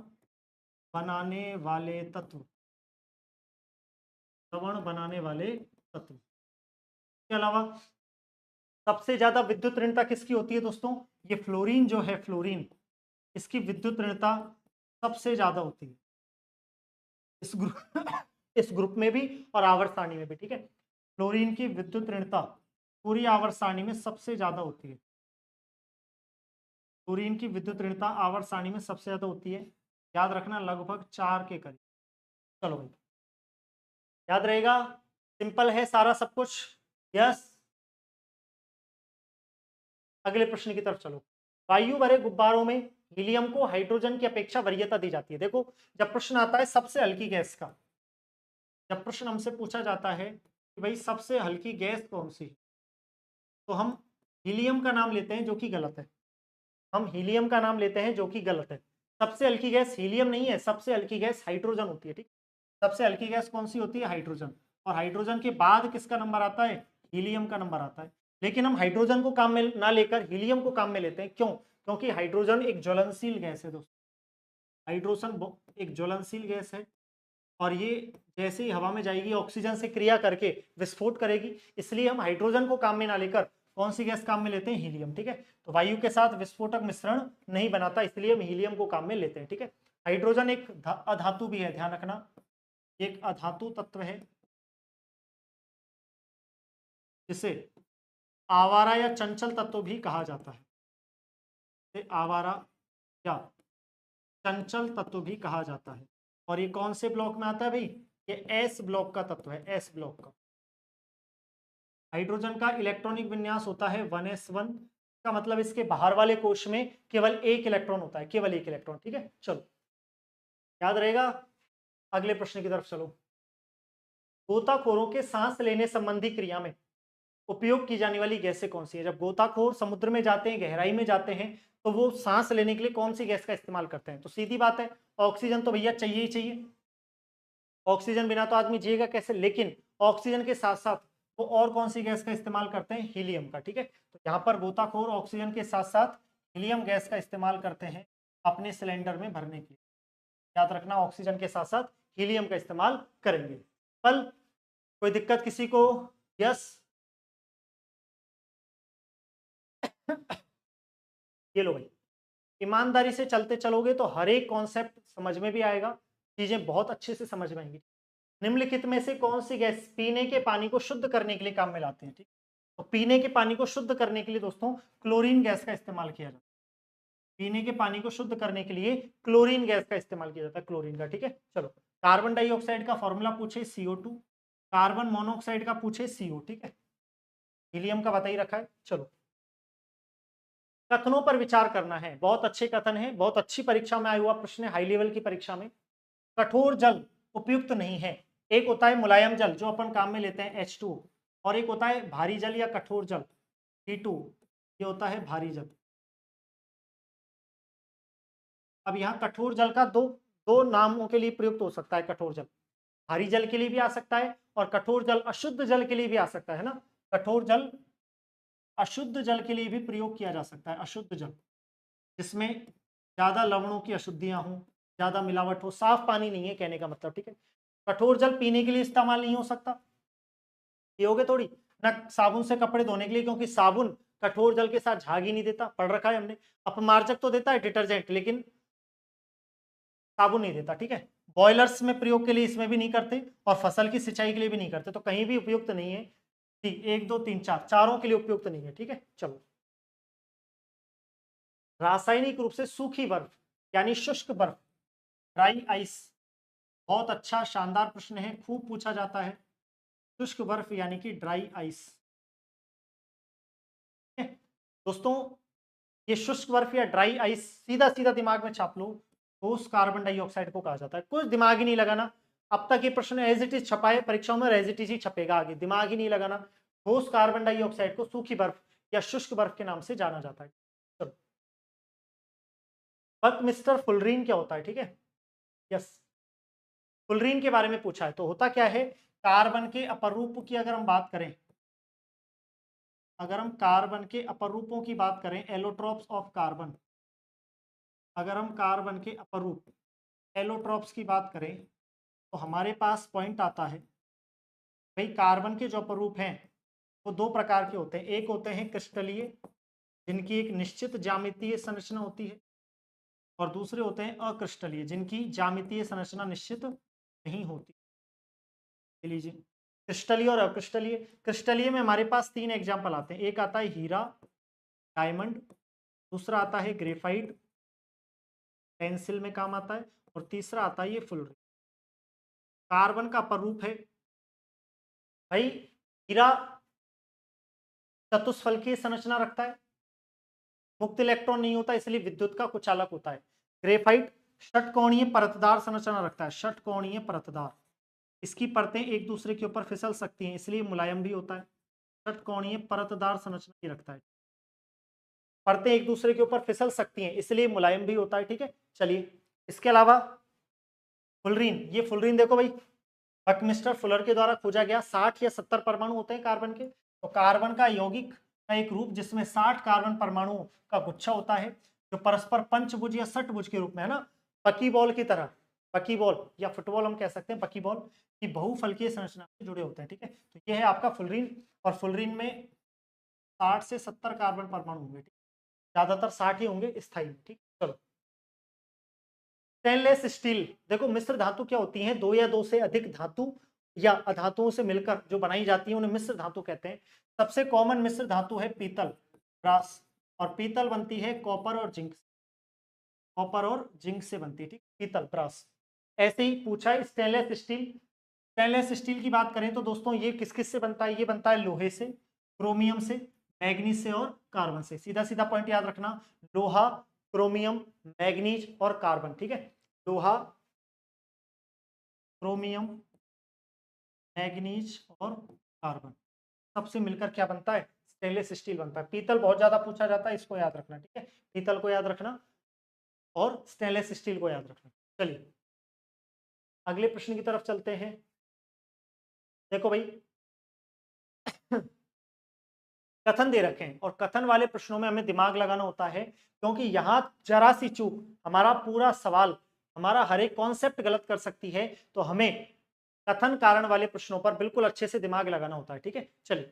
बनाने वाले तत्व, लवण बनाने वाले तत्व। इसके अलावा सबसे ज्यादा विद्युत ऋणता किसकी होती है दोस्तों? ये फ्लोरीन जो है, फ्लोरीन, इसकी विद्युत ऋणता सबसे ज्यादा होती है इस ग्रुप इस ग्रुप में भी और आवर्त सारणी में भी। ठीक है, फ्लोरीन की विद्युत ऋणता पूरी आवर्त सारणी में सबसे ज्यादा होती है, फ्लोरीन की विद्युत ऋणता आवर्त सारणी में सबसे ज्यादा होती है, याद रखना, लगभग 4 के करीब। चलो भाई, याद रहेगा। सिंपल है सारा सब कुछ। यस, अगले प्रश्न की तरफ चलो। वायु भरे गुब्बारों में हीलियम को हाइड्रोजन की अपेक्षा वरीयता दी जाती है। देखो, जब प्रश्न आता है सबसे हल्की गैस का, जब प्रश्न हमसे पूछा जाता है कि भाई सबसे हल्की गैस कौन सी है, तो हम हीलियम का नाम लेते हैं, जो कि गलत है। हम हीलियम का नाम लेते हैं, जो कि गलत है। सबसे हल्की गैस हीलियम नहीं है, सबसे हल्की गैस हाइड्रोजन होती है। ठीक, सबसे हल्की गैस कौन सी होती है? हाइड्रोजन। और हाइड्रोजन के बाद किसका नंबर आता है? हीलियम का नंबर आता है। लेकिन हम हाइड्रोजन को काम में ना लेकर हीलियम को काम में लेते हैं। क्यों? क्योंकि हाइड्रोजन एक ज्वलनशील गैस है दोस्तों। हाइड्रोजन एक ज्वलनशील गैस है, और ये जैसे ही हवा में जाएगी ऑक्सीजन से क्रिया करके विस्फोट करेगी। इसलिए हम हाइड्रोजन को काम में ना लेकर कौन सी गैस काम में लेते हैं? हीलियम। ठीक है, तो वायु के साथ विस्फोटक मिश्रण नहीं बनाता, इसलिए हम हीलियम को काम में लेते हैं। ठीक है, हाइड्रोजन एक अधातु भी है, ध्यान रखना, एक अधातु तत्व है, जिसे आवारा या चंचल तत्व भी कहा जाता है। इसे आवारा या चंचल तत्व भी कहा जाता है। और ये कौन से ब्लॉक में आता है भाई? ये एस ब्लॉक का तत्व है, एस ब्लॉक का। हाइड्रोजन का इलेक्ट्रॉनिक विन्यास होता है 1s1 का, मतलब इसके बाहर वाले कोश में केवल एक इलेक्ट्रॉन होता है, केवल एक इलेक्ट्रॉन। ठीक है, चलो याद रहेगा। अगले प्रश्न की तरफ चलो। गोताखोरों के सांस लेने संबंधी क्रिया में उपयोग की जाने वाली गैसें कौन सी है? जब गोताखोर समुद्र में जाते हैं, गहराई में जाते हैं, तो वो सांस लेने के लिए कौन सी गैस का इस्तेमाल करते हैं? तो सीधी बात है, ऑक्सीजन तो भैया चाहिए ही चाहिए। ऑक्सीजन बिना तो आदमी जिएगा कैसे? लेकिन ऑक्सीजन के साथ साथ वो और कौन सी गैस का इस्तेमाल करते हैं? हीलियम का। ठीक है, तो यहाँ पर गोताखोर ऑक्सीजन के साथ साथ हीलियम गैस का इस्तेमाल करते हैं अपने सिलेंडर में भरने के लिए। याद रखना, ऑक्सीजन के साथ साथ हीलियम का इस्तेमाल करेंगे। कल कोई दिक्कत किसी को? यस, ये लो भाई, ईमानदारी से चलते चलोगे तो हर एक कॉन्सेप्ट समझ में भी आएगा, चीजें बहुत अच्छे से समझ में आएंगी। निम्नलिखित में से कौन सी गैस पीने के पानी को शुद्ध करने के लिए काम में लाते हैं? ठीक, तो पीने के पानी को शुद्ध करने के लिए दोस्तों क्लोरीन गैस का इस्तेमाल किया जाता है। पीने के पानी को शुद्ध करने के लिए क्लोरीन गैस का इस्तेमाल किया जाता है, क्लोरीन का। ठीक है, चलो। कार्बन डाइऑक्साइड का फॉर्मूला पूछे CO2, कार्बन मोनोऑक्साइड का पूछे CO। ठीक है, हीलियम का बता ही रखा है। चलो, कथनों पर विचार करना है। बहुत अच्छे कथन है, बहुत अच्छी परीक्षा में आया हुआ प्रश्न है, हाई लेवल की परीक्षा में। कठोर जल उपयुक्त नहीं है। एक होता है मुलायम जल, जो अपन काम में लेते हैं, H2, और एक होता है भारी जल या कठोर जल, P2। ये होता है भारी जल। अब यहाँ कठोर जल का दो दो नामों के लिए प्रयुक्त हो सकता है। कठोर जल भारी जल के लिए भी आ सकता है, और कठोर जल अशुद्ध जल के लिए भी आ सकता है ना। कठोर जल अशुद्ध जल के लिए भी प्रयोग किया जा सकता है। अशुद्ध जल जिसमें ज्यादा लवणों की अशुद्धियां हों, ज्यादा मिलावट हो, साफ पानी नहीं है कहने का मतलब। ठीक है, कठोर जल पीने के लिए इस्तेमाल नहीं हो सकता, पियोगे थोड़ी ना। साबुन से कपड़े धोने के लिए, क्योंकि साबुन कठोर जल के साथ झाग ही नहीं देता, पढ़ रखा है हमने। अपमार्जक तो देता है, डिटर्जेंट, लेकिन साबुन नहीं देता। ठीक है, बॉयलर्स में प्रयोग के लिए इसमें भी नहीं करते, और फसल की सिंचाई के लिए भी नहीं करते, तो कहीं भी उपयुक्त नहीं है। ठीक, 1 2 3 4, चारों के लिए उपयुक्त नहीं है। ठीक है, चलो। रासायनिक रूप से सूखी बर्फ यानी शुष्क बर्फ, ड्राई आइस, बहुत अच्छा शानदार प्रश्न है, खूब पूछा जाता है। शुष्क बर्फ यानी कि ड्राई आइस। दोस्तों, ये शुष्क बर्फ या ड्राई आइस सीधा सीधा दिमाग में छाप लो, ठोस कार्बन डाइऑक्साइड को कहा जाता है। कुछ दिमाग ही नहीं लगाना। अब तक ये प्रश्न एज इट इज छपा है, परीक्षाओं में एज इट इज ही छपेगा आगे, दिमाग ही नहीं लगाना। ठोस कार्बन डाइऑक्साइड को सूखी बर्फ या शुष्क बर्फ के नाम से जाना जाता है। चलो, मिस्टर फुलरीन क्या होता है? ठीक है, यस, फुलरीन के बारे में पूछा है। तो होता क्या है, कार्बन के अपरूप की अगर हम बात करें, अगर हम कार्बन के अपरूपों की बात करें, एलोट्रोप्स ऑफ कार्बन, अगर हम कार्बन के अपरूप एलोट्रोप्स की बात करें, तो हमारे पास पॉइंट आता है भाई, कार्बन के जो अपरूप हैं वो दो प्रकार के होते हैं। एक होते हैं क्रिस्टलीय, जिनकी एक निश्चित ज्यामितीय संरचना होती है, और दूसरे होते हैं अक्रिस्टलीय, जिनकी ज्यामितीय संरचना निश्चित नहीं होती। लीजिए, क्रिस्टलीय और अक्रिस्टलीय। क्रिस्टलीय में हमारे पास 3 एग्जाम्पल आते हैं। एक आता है हीरा, डायमंड, दूसरा आता है ग्रेफाइट, पेंसिल में काम आता है, और तीसरा आता है ये फुलरिन। कार्बन का अपरूप है भाई हीरा चतुष्फलकीय संरचना रखता है, मुक्त इलेक्ट्रॉन नहीं होता, इसलिए विद्युत का कुचालक होता है। ग्रेफाइट षटकोणीय परतदार संरचना रखता है, षटकोणीय परतदार, इसकी परतें एक दूसरे के ऊपर फिसल सकती हैं, इसलिए मुलायम भी होता है। षटकोणीय परतदार संरचना ही रखता है, परतें एक दूसरे के ऊपर फिसल सकती हैं, इसलिए मुलायम भी होता है। ठीक है, चलिए इसके अलावा फुलरीन, ये फुलरीन देखो भाई, बकमिस्टर फुलर के द्वारा खोजा गया। 60 या 70 परमाणु होते हैं कार्बन के, तो कार्बन का यौगिक का एक रूप जिसमें 60 कार्बन परमाणुओं का गुच्छा होता है, जो परस्पर पंचभुज या षटभुज के रूप में है ना, पकी बॉल की तरह, पकी बॉल या फुटबॉल हम कह सकते हैं, पकी बॉल की बहुफलकीय संरचना से जुड़े होते हैं। ठीक है, तो ये है आपका फुलरीन, और फुलरीन में 60 से 70 कार्बन परमाणु होंगे, ज्यादातर 60 ही होंगे स्थायी। ठीक, चलो स्टेनलेस स्टील, देखो मिश्र धातु क्या होती हैं, दो या दो से अधिक धातु या अधातुओं से मिलकर जो बनाई जाती है उन्हें मिश्र धातु कहते हैं। सबसे कॉमन मिश्र धातु है पीतल, ब्रास, और पीतल बनती है कॉपर और जिंक, कॉपर और जिंक से बनती है। ठीक, पीतल ब्रास। ऐसे ही पूछा है स्टेनलेस स्टील, स्टेनलेस स्टील की बात करें तो दोस्तों ये किस किस से बनता है, ये बनता है लोहे से, क्रोमियम से, मैग्नीज से और कार्बन से। सीधा सीधा पॉइंट याद रखना, लोहा, क्रोमियम, मैग्नीज और कार्बन। ठीक है, लोहा, क्रोमियम, मैग्नीज और कार्बन, सबसे मिलकर क्या बनता है, स्टेनलेस स्टील बनता है। पीतल बहुत ज्यादा पूछा जाता है, इसको याद रखना। ठीक है, पीतल को याद रखना और स्टेनलेस स्टील को याद रखना। चलिए अगले प्रश्न की तरफ चलते हैं। देखो भाई कथन दे रखे हैं, और कथन वाले प्रश्नों में हमें दिमाग लगाना होता है, क्योंकि यहां जरा सी चूक हमारा पूरा सवाल, हमारा हर एक कॉन्सेप्ट गलत कर सकती है, तो हमें कथन कारण वाले प्रश्नों पर बिल्कुल अच्छे से दिमाग लगाना होता है। ठीक है, चलिए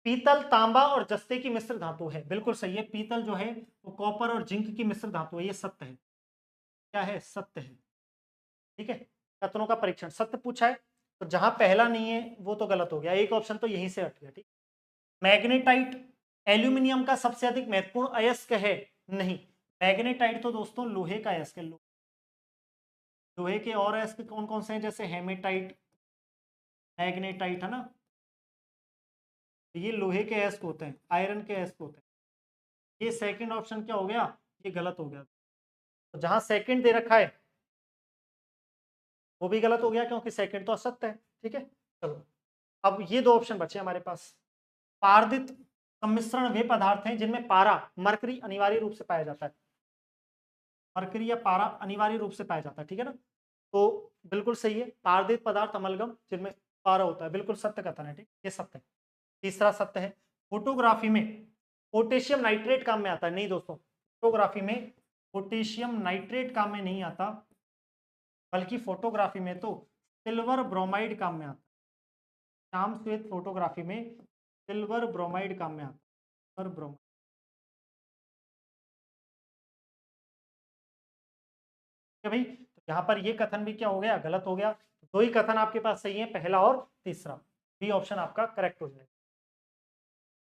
पीतल तांबा और जस्ते की मिश्र धातु है, बिल्कुल सही है। पीतल जो है वो कॉपर और जिंक की मिश्र धातु है, ये सत्य है। क्या है, सत्य है। ठीक है, कथनों का परीक्षण सत्य पूछा है, तो जहां पहला नहीं है वो तो गलत हो गया, एक ऑप्शन तो यहीं से हट गया। ठीक, मैग्नेटाइट एल्यूमिनियम का सबसे अधिक महत्वपूर्ण अयस्क है, नहीं, मैग्नेटाइट तो दोस्तों लोहे का अयस्क है। लोहे के और अयस्क कौन कौन से हैं, जैसे हेमेटाइट, मैग्नेटाइट, है ना, ये लोहे के अयस्क होते हैं, आयरन के अयस्क होते हैं। ये सेकंड ऑप्शन क्या हो गया, ये गलत हो गया, तो जहां सेकंड दे रखा है वो भी गलत हो गया, क्योंकि सेकंड तो असत्य है। ठीक है, चलो अब ये दो ऑप्शन बचे हमारे पास। पारदित सम्मिश्रण वे पदार्थ हैं जिनमें पारा, मरकरी अनिवार्य रूप से पाया जाता है, मरकरी या पारा अनिवार्य रूप से पाया जाता है। ठीक है ना, तो बिल्कुल सही है, पारदित पदार्थ अमलगम जिनमें पारा होता है, बिल्कुल सत्य कथन है। ठीक, ये सत्य है। तीसरा सत्य है, फोटोग्राफी में पोटेशियम नाइट्रेट काम में आता है, नहीं दोस्तों, फोटोग्राफी में पोटेशियम नाइट्रेट काम में नहीं आता, बल्कि फोटोग्राफी में तो सिल्वर ब्रोमाइड काम में आता है। श्याम श्वेत फोटोग्राफी में सिल्वर ब्रोमाइड काम में आता है, सिल्वर ब्रोमाइड। भाई तो यहाँ पर ये कथन भी क्या हो गया, गलत हो गया। दो ही कथन आपके पास सही है, पहला और तीसरा, बी ऑप्शन आपका करेक्ट हो जाएगा।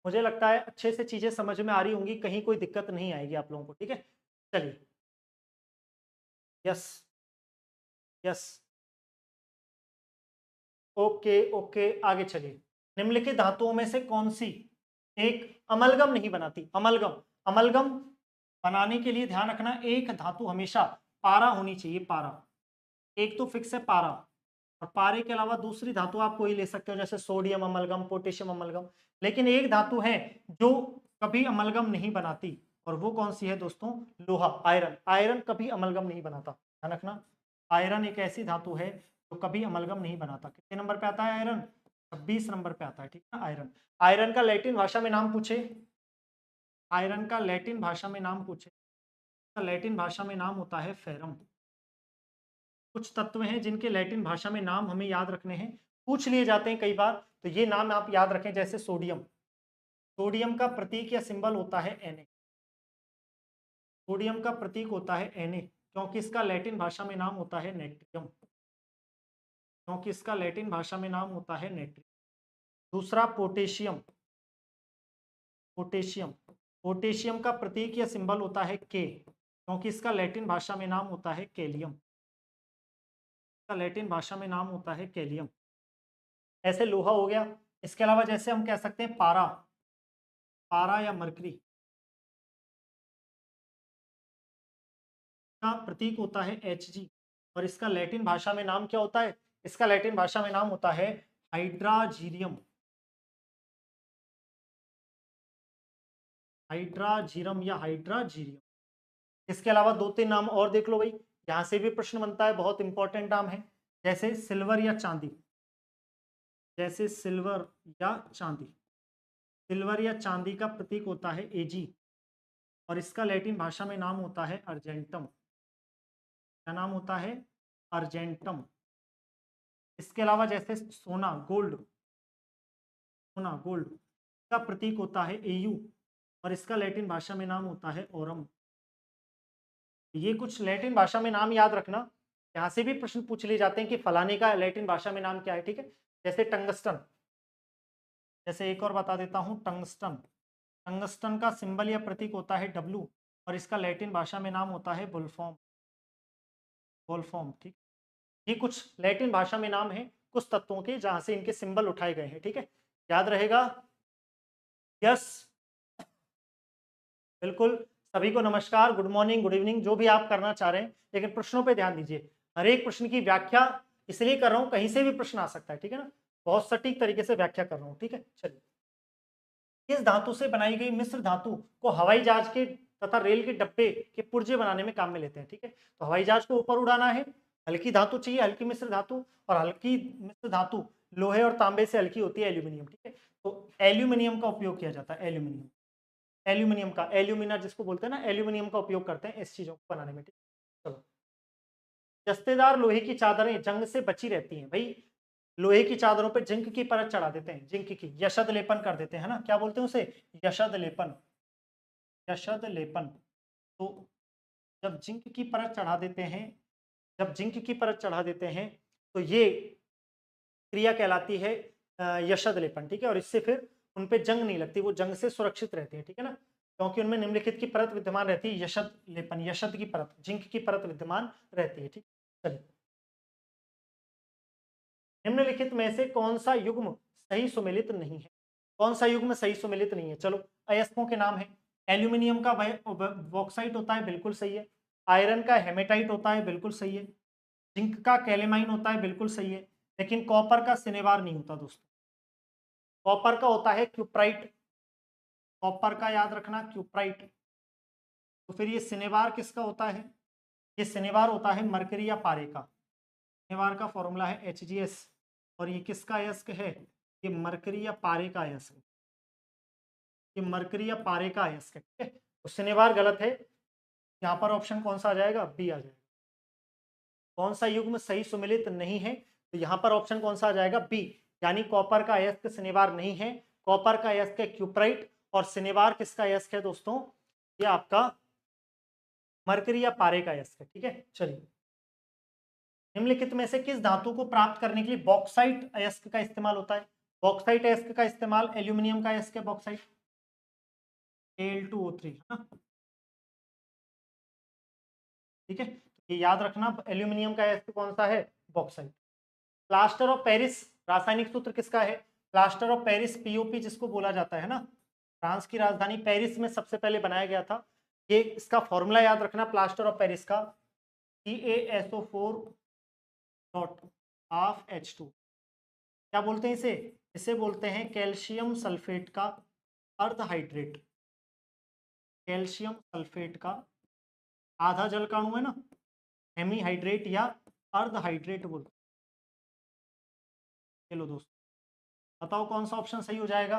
मुझे लगता है अच्छे से चीजें समझ में आ रही होंगी, कहीं कोई दिक्कत नहीं आएगी आप लोगों को। ठीक है, चलिए यस, यस, ओके ओके, आगे चलिए। निम्नलिखित धातुओं में से कौन सी एक अमलगम नहीं बनाती, अमलगम, अमलगम बनाने के लिए ध्यान रखना, एक धातु हमेशा पारा होनी चाहिए, पारा, एक तो फिक्स है पारा, और पारे के अलावा दूसरी धातु आप कोई ले सकते हो, जैसे सोडियम अमलगम, पोटेशियम अमलगम, लेकिन एक धातु है जो कभी अमलगम नहीं बनाती, और वो कौन सी है दोस्तों, लोहा, आयरन, आयरन कभी अमलगम नहीं बनाता, ध्यान रखना। आयरन एक ऐसी धातु है जो कभी अमलगम नहीं बनाता। कितने नंबर पे आता है आयरन, 26 नंबर पे आता है। ठीक है, आयरन, आयरन का लैटिन भाषा में नाम पूछे, आयरन का लैटिन भाषा में नाम पूछे, लैटिन भाषा में नाम होता है फेरम। कुछ तत्व हैं जिनके लैटिन भाषा में नाम हमें याद रखने हैं, पूछ लिए जाते हैं कई बार, तो ये नाम आप याद रखें, जैसे सोडियम, सोडियम का प्रतीक या सिंबल होता है Na, सोडियम का प्रतीक होता है Na, क्योंकि इसका लैटिन भाषा में नाम होता है नेट्रियम, क्योंकि इसका लैटिन भाषा में नाम होता है नेट्रियम। दूसरा पोटेशियम, पोटेशियम, पोटेशियम का प्रतीक या सिंबल होता है के, क्योंकि इसका लैटिन भाषा में नाम होता है कैलियम, इसका लैटिन भाषा में नाम होता है कैलियम। ऐसे लोहा हो गया। इसके अलावा जैसे हम कह सकते हैं पारा, पारा या मरकरी का प्रतीक होता है Hg, और इसका लैटिन भाषा में नाम क्या होता है? इसका लैटिन भाषा में नाम होता है हाइड्राजीरियम, हाइड्राजीरम या हाइड्राजीरियम। इसके अलावा 2-3 नाम और देख लो भाई, यहां से भी प्रश्न बनता है, बहुत इंपॉर्टेंट नाम है, जैसे सिल्वर या चांदी, जैसे सिल्वर या चांदी। सिल्वर या चांदी का प्रतीक होता है Ag, और इसका लैटिन भाषा में नाम होता है अर्जेंटम। क्या नाम होता है? अर्जेंटम। इसके अलावा जैसे सोना, गोल्ड, सोना गोल्ड का प्रतीक होता है Au, और इसका लैटिन भाषा में नाम होता है ओरम। ये कुछ लैटिन भाषा में नाम याद रखना, यहाँ से भी प्रश्न पूछ लिए जाते हैं कि फलाने का लैटिन भाषा में नाम क्या है, ठीक है। जैसे टंगस्टन, जैसे एक और बता देता हूँ, टंगस्टन, टंगस्टन का सिंबल या प्रतीक होता है W, और इसका लैटिन भाषा में नाम होता है वोल्फ्राम, वोल्फ्राम, ठीक। ये कुछ लैटिन भाषा में नाम है कुछ तत्वों के जहां से इनके सिंबल उठाए गए हैं, ठीक है, याद रहेगा। यस, बिल्कुल। सभी को नमस्कार, गुड मॉर्निंग, गुड इवनिंग, जो भी आप करना चाह रहे हैं, लेकिन प्रश्नों पे ध्यान दीजिए। हर एक प्रश्न की व्याख्या इसलिए कर रहा हूं, कहीं से भी प्रश्न आ सकता है, ठीक है ना, बहुत सटीक तरीके से व्याख्या कर रहा हूं, ठीक है। चलिए, किस धातु से बनाई गई मिश्र धातु को हवाई जहाज के तथा रेल के डब्बे के पुर्जे बनाने में काम में लेते हैं, ठीक है। तो हवाई जहाज को ऊपर उड़ाना है, हल्की धातु चाहिए, हल्की मिश्र धातु, और हल्की मिश्र धातु लोहे और तांबे से हल्की होती है एल्यूमिनियम, ठीक है। तो एल्यूमिनियम का उपयोग किया जाता है, एल्यूमिनियम, एल्यूमिनियम का, एल्यूमिना जिसको बोलते हैं ना, एल्यूमिनियम का उपयोग करते हैं इस चीजों को बनाने में, ठीक। चलो, जस्तेदार लोहे की चादरें जंग से बची रहती हैं भाई। लोहे की चादरों पे जिंक की परत चढ़ा देते हैं, जिंक की यशद लेपन कर देते हैं ना, क्या बोलते हैं उसे? यशद लेपन, यशद लेपन। तो जब जिंक की परत चढ़ा देते हैं, जब जिंक की परत चढ़ा देते हैं, तो ये क्रिया कहलाती है यशद लेपन, ठीक है। और इससे फिर उन पे जंग नहीं लगती, वो जंग से सुरक्षित रहती है, ठीक है ना, क्योंकि उनमें निम्नलिखित की परत विद्यमान रहती है, यशद लेपन, यशद की परत, जिंक की परत विद्यमान रहती है, ठीक। चलिए, निम्नलिखित में से कौन सा युग्म सही सुमेलित नहीं है? कौन सा युग्म सही सुमेलित नहीं है? चलो, अयस्कों के नाम है। एल्यूमिनियम का बॉक्साइट होता है, बिल्कुल सही है। आयरन का हेमेटाइट होता है, बिल्कुल सही है। जिंक का कैलेमाइन होता है, बिल्कुल सही है। लेकिन कॉपर का सिनेवार नहीं होता दोस्तों, कॉपर का होता है क्यूप्राइट, कॉपर का याद रखना, क्यूप्राइट। तो फिर ये सिनेवार किसका होता है? ये सिनेवार होता है मरकरी या पारे का। सिनेवार का फॉर्मूला है Hgs, और ये किसका अयस्क है? ये मरकरी या पारे का अयस्क है, ये मरकरी या पारे का अयस्क है, ठीक है। तो सिनेवार गलत है, यहाँ पर ऑप्शन कौन सा आ जाएगा? बी आ जाएगा। कौन सा युग्म सही सुमेलित नहीं है? तो यहाँ पर ऑप्शन कौन सा आ जाएगा? बी, यानी कॉपर का अयस्क सिनेवार नहीं है। कॉपर का अयस्क है क्यूप्राइट, और सिनेवार किसका अयस्क है दोस्तों? ये आपका मरकरी या पारे का अयस्क है, ठीक है। चलिए, निम्नलिखित में से किस धातु को प्राप्त करने के लिए बॉक्साइट अयस्क का इस्तेमाल होता है? बॉक्साइट अयस्क का इस्तेमाल एल्यूमिनियम का अयस्क है, बॉक्साइट Al2O3, है ना, ठीक है। तो ये याद रखना, एल्यूमिनियम का अयस्क कौन सा है? बॉक्साइट। प्लास्टर ऑफ पेरिस रासायनिक सूत्र किसका है? प्लास्टर ऑफ पेरिस, पीओपी जिसको बोला जाता है ना, फ्रांस की राजधानी पेरिस में सबसे पहले बनाया गया था। ये इसका फॉर्मूला याद रखना प्लास्टर ऑफ पेरिस का, CaSO4 डॉट हाफ H2। क्या बोलते हैं इसे? इसे बोलते हैं कैल्शियम सल्फेट का अर्ध हाइड्रेट, कैल्शियम सल्फेट का आधा जल का अणु है ना, हेमी हाइड्रेट या अर्ध हाइड्रेट बोलते हैं। चलो दोस्तों, बताओ कौन सा ऑप्शन सही हो जाएगा?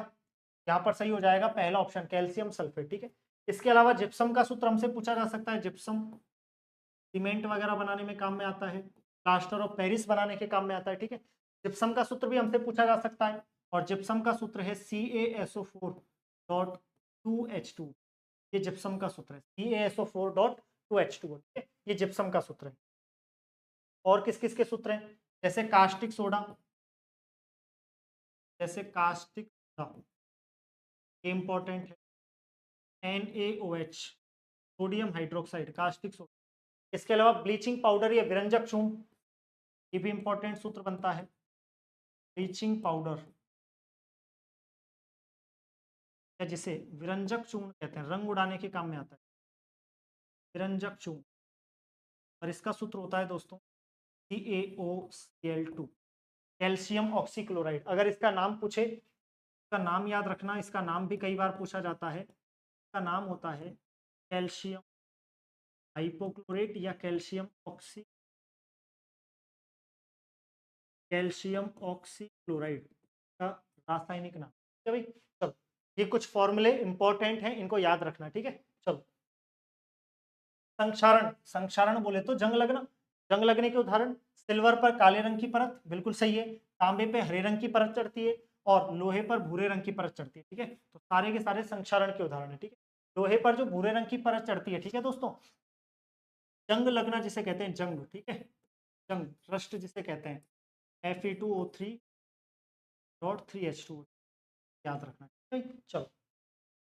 यहाँ पर सही हो जाएगा पहला ऑप्शन, कैल्शियम सल्फेट, ठीक है। इसके अलावा जिप्सम का सूत्र हमसे पूछा जा सकता है, जिप्सम सीमेंट वगैरह बनाने में काम में आता है, प्लास्टर ऑफ पेरिस बनाने के काम में आता है, ठीक है। जिप्सम का सूत्र भी हमसे पूछा जा सकता है, और जिप्सम का सूत्र है CaSO4 डॉट 2H2। ये जिप्सम का सूत्र है, CaSO4 डॉट 2H2, ठीक है, ये जिप्सम का सूत्र है। और किस किस के सूत्र हैं? जैसे कास्टिक सोडा, जैसे कास्टिक सोडा, ये इंपॉर्टेंट है। NaOH, sodium hydroxide, caustic soda. इसके अलावा ब्लीचिंग पाउडर या विरंजक चूर्ण, ये भी इंपॉर्टेंट सूत्र बनता है। ब्लीचिंग पाउडर, या जिसे विरंजक चूर्ण कहते हैं, रंग उड़ाने के काम में आता है, विरंजक चूर्ण। और इसका सूत्र होता है दोस्तों CaOCl2, कैल्शियम ऑक्सीक्लोराइड। अगर इसका नाम पूछे, इसका नाम याद रखना, इसका नाम भी कई बार पूछा जाता है। इसका नाम होता है कैल्शियम हाइपोक्लोरेट या कैल्शियम ऑक्सीक्लोराइड का रासायनिक नाम। ठीक है भाई, चलो ये कुछ फॉर्मूले इंपॉर्टेंट हैं, इनको याद रखना। ठीक है, चलो संक्षारण, संक्षारण बोले तो जंग लगना। जंग लगने के उदाहरण, सिल्वर पर काले रंग की परत, बिल्कुल सही है। तांबे पे हरे रंग की परत चढ़ती है और लोहे पर भूरे रंग की परत चढ़ती है। ठीक है, तो सारे के सारे संक्षारण के उदाहरण है। ठीक है, लोहे पर जो भूरे रंग की परत चढ़ती है, ठीक है दोस्तों, जंग लगना जिसे कहते हैं, जंग। ठीक है, जंग, रस्ट जिसे कहते हैं, Fe2O3.3H2, याद रखना। ठीक है, चलो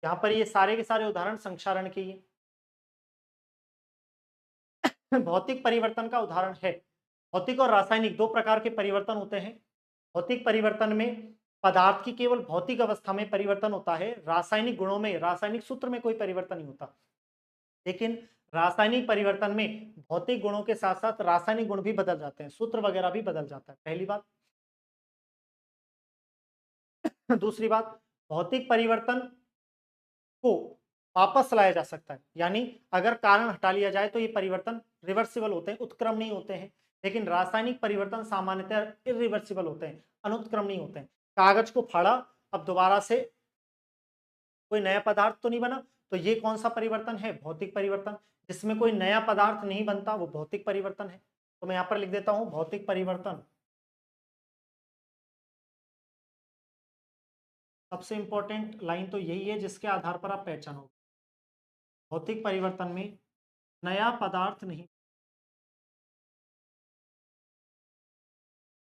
यहाँ पर ये सारे के सारे उदाहरण संक्षारण के ही भौतिक परिवर्तन का उदाहरण है। भौतिक और रासायनिक दो प्रकार के परिवर्तन होते हैं। भौतिक परिवर्तन में पदार्थ की केवल भौतिक अवस्था में परिवर्तन होता है, रासायनिक गुणों में, रासायनिक सूत्र में कोई परिवर्तन नहीं होता। लेकिन रासायनिक परिवर्तन में भौतिक गुणों के साथ साथ रासायनिक गुण भी बदल जाते हैं, सूत्र वगैरह भी बदल जाता है, पहली बात। दूसरी बात, भौतिक परिवर्तन को वापस लाया जा सकता है, यानी अगर कारण हटा लिया जाए तो ये परिवर्तन रिवर्सिबल होते हैं, उत्क्रमणीय होते हैं। लेकिन रासायनिक परिवर्तन सामान्यतः इरिवर्सिबल होते हैं, अनुत्क्रमणीय होते हैं। कागज को फाड़ा, अब दोबारा से कोई नया पदार्थ तो नहीं बना, तो ये कौन सा परिवर्तन है, भौतिक परिवर्तन। जिसमें कोई नया पदार्थ नहीं बनता वो भौतिक परिवर्तन है। तो मैं यहां पर लिख देता हूं भौतिक परिवर्तन। सबसे इंपॉर्टेंट लाइन तो यही है जिसके आधार पर आप पहचानोगे। भौतिक परिवर्तन में नया पदार्थ नहीं,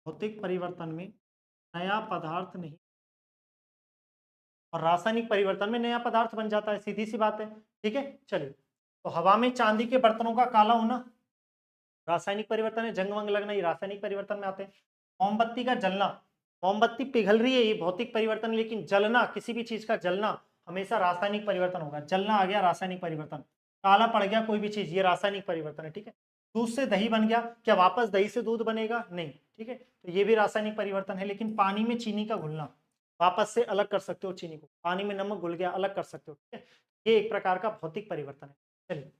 भौतिक परिवर्तन में नया पदार्थ नहीं, और रासायनिक परिवर्तन में नया पदार्थ बन जाता है, सीधी सी बात है। ठीक है, चलिए, तो हवा में चांदी के बर्तनों का काला होना रासायनिक परिवर्तन है, जंग वंग लगना ये रासायनिक परिवर्तन में आते हैं। मोमबत्ती का जलना, मोमबत्ती पिघल रही है, ये भौतिक परिवर्तन, लेकिन जलना, किसी भी चीज का जलना हमेशा रासायनिक परिवर्तन होगा। जलना आ गया रासायनिक परिवर्तन। काला पड़ गया कोई भी चीज, ये रासायनिक परिवर्तन है। ठीक है, दूध से दही बन गया, क्या वापस दही से दूध बनेगा, नहीं। ठीक है, तो ये भी रासायनिक परिवर्तन है। लेकिन पानी में चीनी का घुलना, वापस से अलग कर सकते हो चीनी को, पानी में नमक घुल गया, अलग कर सकते हो। ठीक है, ये एक प्रकार का भौतिक परिवर्तन है। चलिए,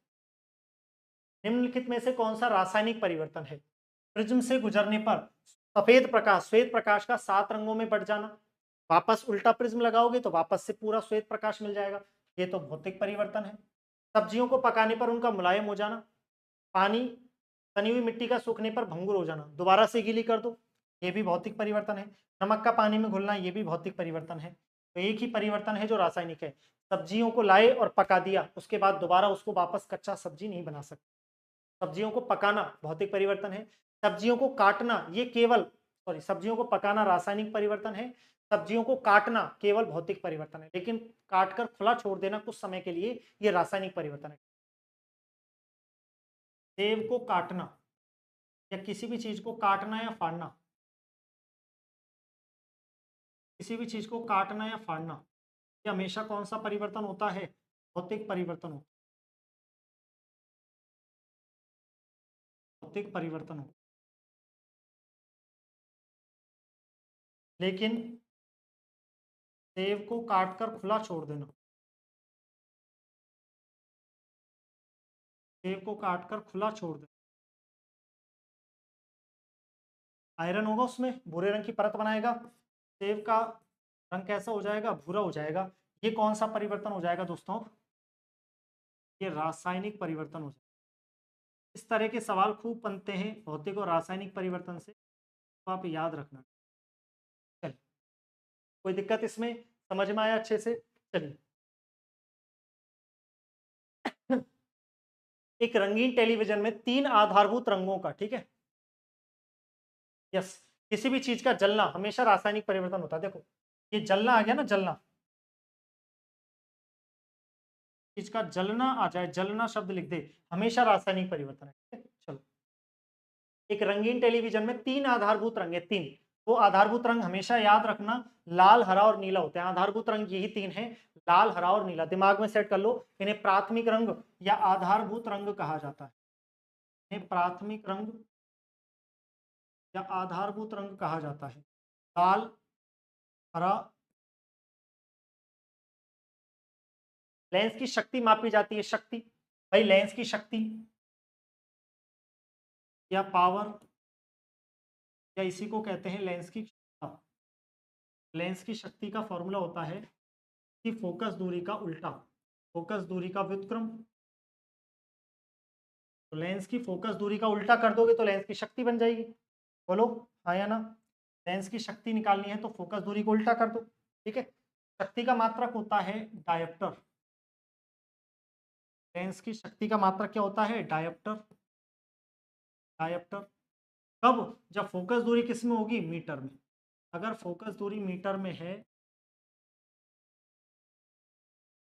निम्नलिखित में से कौन सा रासायनिक परिवर्तन है। प्रिज्म से गुजरने पर सफेद प्रकाश, श्वेत प्रकाश का 7 रंगों में बढ़ जाना, वापस उल्टा प्रिज्म लगाओगे तो वापस से पूरा श्वेत प्रकाश मिल जाएगा, ये तो भौतिक परिवर्तन है। सब्जियों को पकाने पर उनका मुलायम हो जाना, पानी, तनी हुई मिट्टी का सूखने पर भंगुर हो जाना, दोबारा से गीली कर दो, ये भी भौतिक परिवर्तन है। नमक का पानी में घुलना, ये भी भौतिक परिवर्तन है। तो एक ही परिवर्तन है जो रासायनिक है। सब्जियों को लाए और पका दिया, उसके बाद दोबारा उसको वापस कच्चा सब्जी नहीं बना सकते। सब्जियों को पकाना भौतिक परिवर्तन है। सब्जियों को काटना, ये केवल, सॉरी, सब्जियों को पकाना रासायनिक परिवर्तन है, सब्जियों को काटना केवल भौतिक परिवर्तन है। लेकिन काटकर खुला छोड़ देना कुछ समय के लिए, ये रासायनिक परिवर्तन है। सेब को काटना या किसी भी चीज को काटना या फाड़ना, किसी भी चीज को काटना या फाड़ना, ये हमेशा कौन सा परिवर्तन होता है, भौतिक परिवर्तन होता है, भौतिक परिवर्तन होता है। लेकिन सेब को काटकर खुला छोड़ देना, सेब को काटकर खुला छोड़ देना, आयरन होगा उसमें, भूरे रंग की परत बनाएगा, सेब का रंग कैसा हो जाएगा, भूरा हो जाएगा। ये कौन सा परिवर्तन हो जाएगा दोस्तों, ये रासायनिक परिवर्तन हो जाएगा। इस तरह के सवाल खूब बनते हैं भौतिक और रासायनिक परिवर्तन से, तो आप याद रखना। चलिए, कोई दिक्कत इसमें, समझ में आया अच्छे से। चलिए, एक रंगीन टेलीविजन में 3 आधारभूत रंगों का, ठीक है, यस, किसी भी चीज का जलना हमेशा रासायनिक परिवर्तन होता है। देखो ये जलना आ गया ना, जलना, चीज का जलना आ जाए, जलना शब्द लिख दे, हमेशा रासायनिक परिवर्तन है। ठीक है, चलो, एक रंगीन टेलीविजन में 3 आधारभूत रंग है, 3, वो आधारभूत रंग हमेशा याद रखना लाल, हरा और नीला होते हैं। आधारभूत रंग यही तीन हैं, लाल, हरा और नीला। दिमाग में सेट कर लो, इन्हें प्राथमिक रंग या आधारभूत रंग कहा जाता है। इन्हें प्राथमिक रंग या आधारभूत रंग कहा जाता है। लाल, हरा। लेंस की शक्ति मापी जाती है, शक्ति भाई, लेंस की शक्ति या पावर, या इसी को कहते हैं लेंस की क्षमता। लेंस की शक्ति का फॉर्मूला होता है कि फोकस दूरी का उल्टा, फोकस दूरी का व्युत्क्रम। तो लेंस की फोकस दूरी का उल्टा कर दोगे तो लेंस की शक्ति बन जाएगी। बोलो हाँ या ना। लेंस की शक्ति निकालनी है तो फोकस दूरी को उल्टा कर दो, ठीक है। शक्ति का मात्रक होता है डायप्टर। लेंस की शक्ति का मात्रक क्या होता है? डायप्टर। डायप्टर कब? जब फोकस दूरी किस में होगी? मीटर में। अगर फोकस दूरी मीटर में है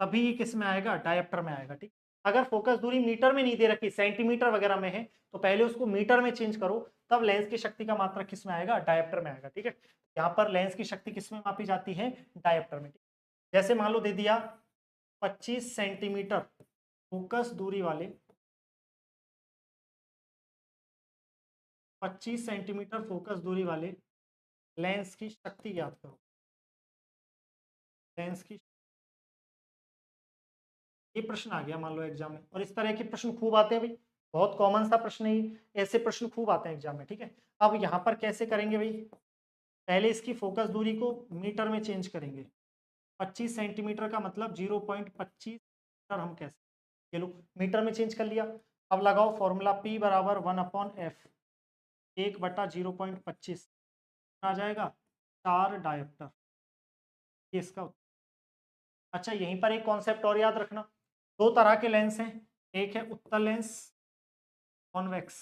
तभी ये किस में आएगा? डायप्टर में आएगा, ठीक। अगर फोकस दूरी मीटर में नहीं दे रखी, सेंटीमीटर वगैरह में है, तो पहले उसको मीटर में चेंज करो, तब लेंस की शक्ति का मात्रक किस में आएगा? डायप्टर में आएगा, ठीक है। यहाँ पर लेंस की शक्ति किस में मापी जाती है? डायप्टर में। जैसे मान लो दे दिया 25 सेंटीमीटर फोकस दूरी वाले, 25 सेंटीमीटर फोकस दूरी वाले लेंस की शक्ति ज्ञात करो। लेंस की, ये प्रश्न आ गया मान लो एग्जाम में, और इस तरह के प्रश्न खूब आते हैं भाई, बहुत कॉमन सा प्रश्न है ये, ऐसे प्रश्न खूब आते हैं एग्जाम में, ठीक है। अब यहाँ पर कैसे करेंगे भाई? पहले इसकी फोकस दूरी को मीटर में चेंज करेंगे। 25 सेंटीमीटर का मतलब 0.25 मीटर हम कैसे, ये लो मीटर में चेंज कर लिया। अब लगाओ फॉर्मूला P बराबर 1/f, 1/0.25 आ जाएगा 4 डायप्टर, ये इसका उत्तर। अच्छा यहीं पर एक कॉन्सेप्ट और याद रखना, दो तरह के लेंस हैं, एक है उत्तल लेंस, कॉन्वेक्स,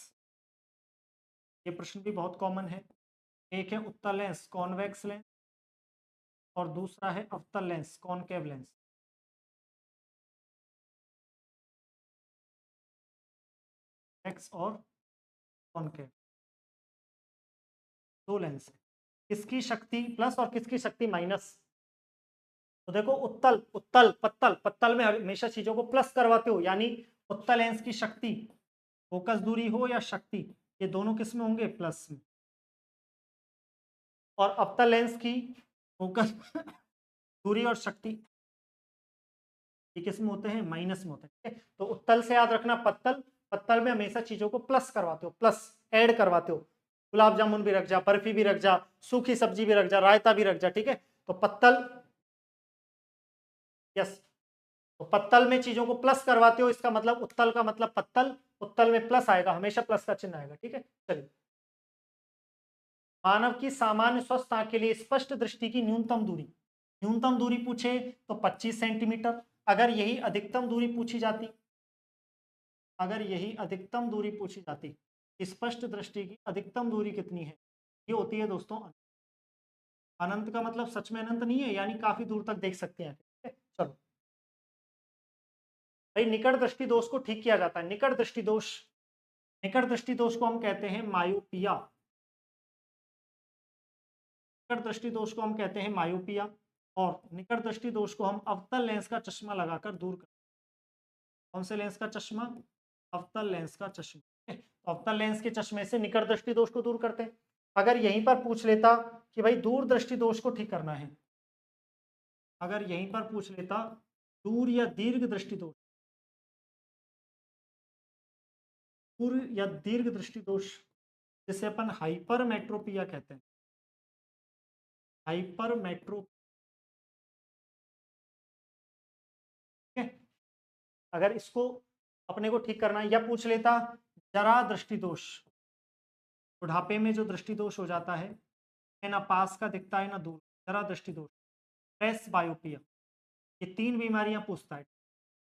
ये प्रश्न भी बहुत कॉमन है। एक है उत्तल लेंस कॉन्वेक्स लेंस, और दूसरा है अवतल लेंस कॉनकेव लेंस। एक्स और कॉनकेव, दो लेंस है। किसकी शक्ति प्लस और किसकी शक्ति माइनस? तो देखो उत्तल, उत्तल पत्तल, पत्तल में हमेशा चीजों को प्लस करवाते हो, यानी उत्तल लेंस की शक्ति, फोकस दूरी हो या शक्ति, ये दोनों किस में होंगे? प्लस में। और अवतल लेंस की फोकस दूरी और शक्ति, ये किस में होते हैं? माइनस में होते हैं, ठीक है। तो उत्तल से याद रखना पत्तल, पत्तल में हमेशा चीजों को प्लस करवाते हो, प्लस ऐड करवाते हो। गुलाब जामुन भी रख जा, बर्फी भी रख जा, सूखी सब्जी भी रख जा, रायता भी रख जा, ठीक है। तो पत्तल, यस, तो पत्तल में चीजों को प्लस करवाते हो, इसका मतलब उत्तल का मतलब पत्तल, उत्तल में प्लस आएगा, हमेशा प्लस का चिन्ह आएगा, ठीक है। चलिए, मानव की सामान्य स्वस्थ आंख के लिए स्पष्ट दृष्टि की न्यूनतम दूरी, न्यूनतम दूरी पूछे तो 25 सेंटीमीटर। अगर यही अधिकतम दूरी पूछी जाती, अगर यही अधिकतम दूरी पूछी जाती, स्पष्ट दृष्टि की अधिकतम दूरी कितनी है? ये होती है दोस्तों अनंत। अनंत का मतलब सच में अनंत नहीं है, यानी काफी दूर तक देख सकते हैं, ठीक है? चलो भाई, निकट दृष्टि दोष को ठीक किया जाता है। निकट दृष्टि दोष, निकट दृष्टि दोष को हम कहते हैं मायोपिया। निकट दृष्टि दोष को हम कहते हैं मायोपिया, और निकट दृष्टि दोष को हम अवतल लेंस का चश्मा लगाकर दूर करते हैं। कौन से लेंस का चश्मा? अवतल लेंस का चश्मा, ठीक है? तो अवतल लेंस के चश्मे से निकट दृष्टि दोष को दूर करते हैं। अगर यहीं पर पूछ लेता कि भाई दूर दृष्टि दोष को ठीक करना है, अगर यहीं पर पूछ लेता दूर या दीर्घ दृष्टि दोष, दूर या दीर्घ दृष्टि दोष, जिसे अपन हाइपरमेट्रोपिया कहते हैं, हाइपरमेट्रो, ठीक है। अगर इसको अपने को ठीक करना है, या पूछ लेता जरा दृष्टि दोष, बुढ़ापे में जो दृष्टि दोष हो जाता है, ना पास का दिखता है ना दूर, जरा दृष्टि दोष, प्रेस बायोपिया, ये तीन बीमारियां पूछता है,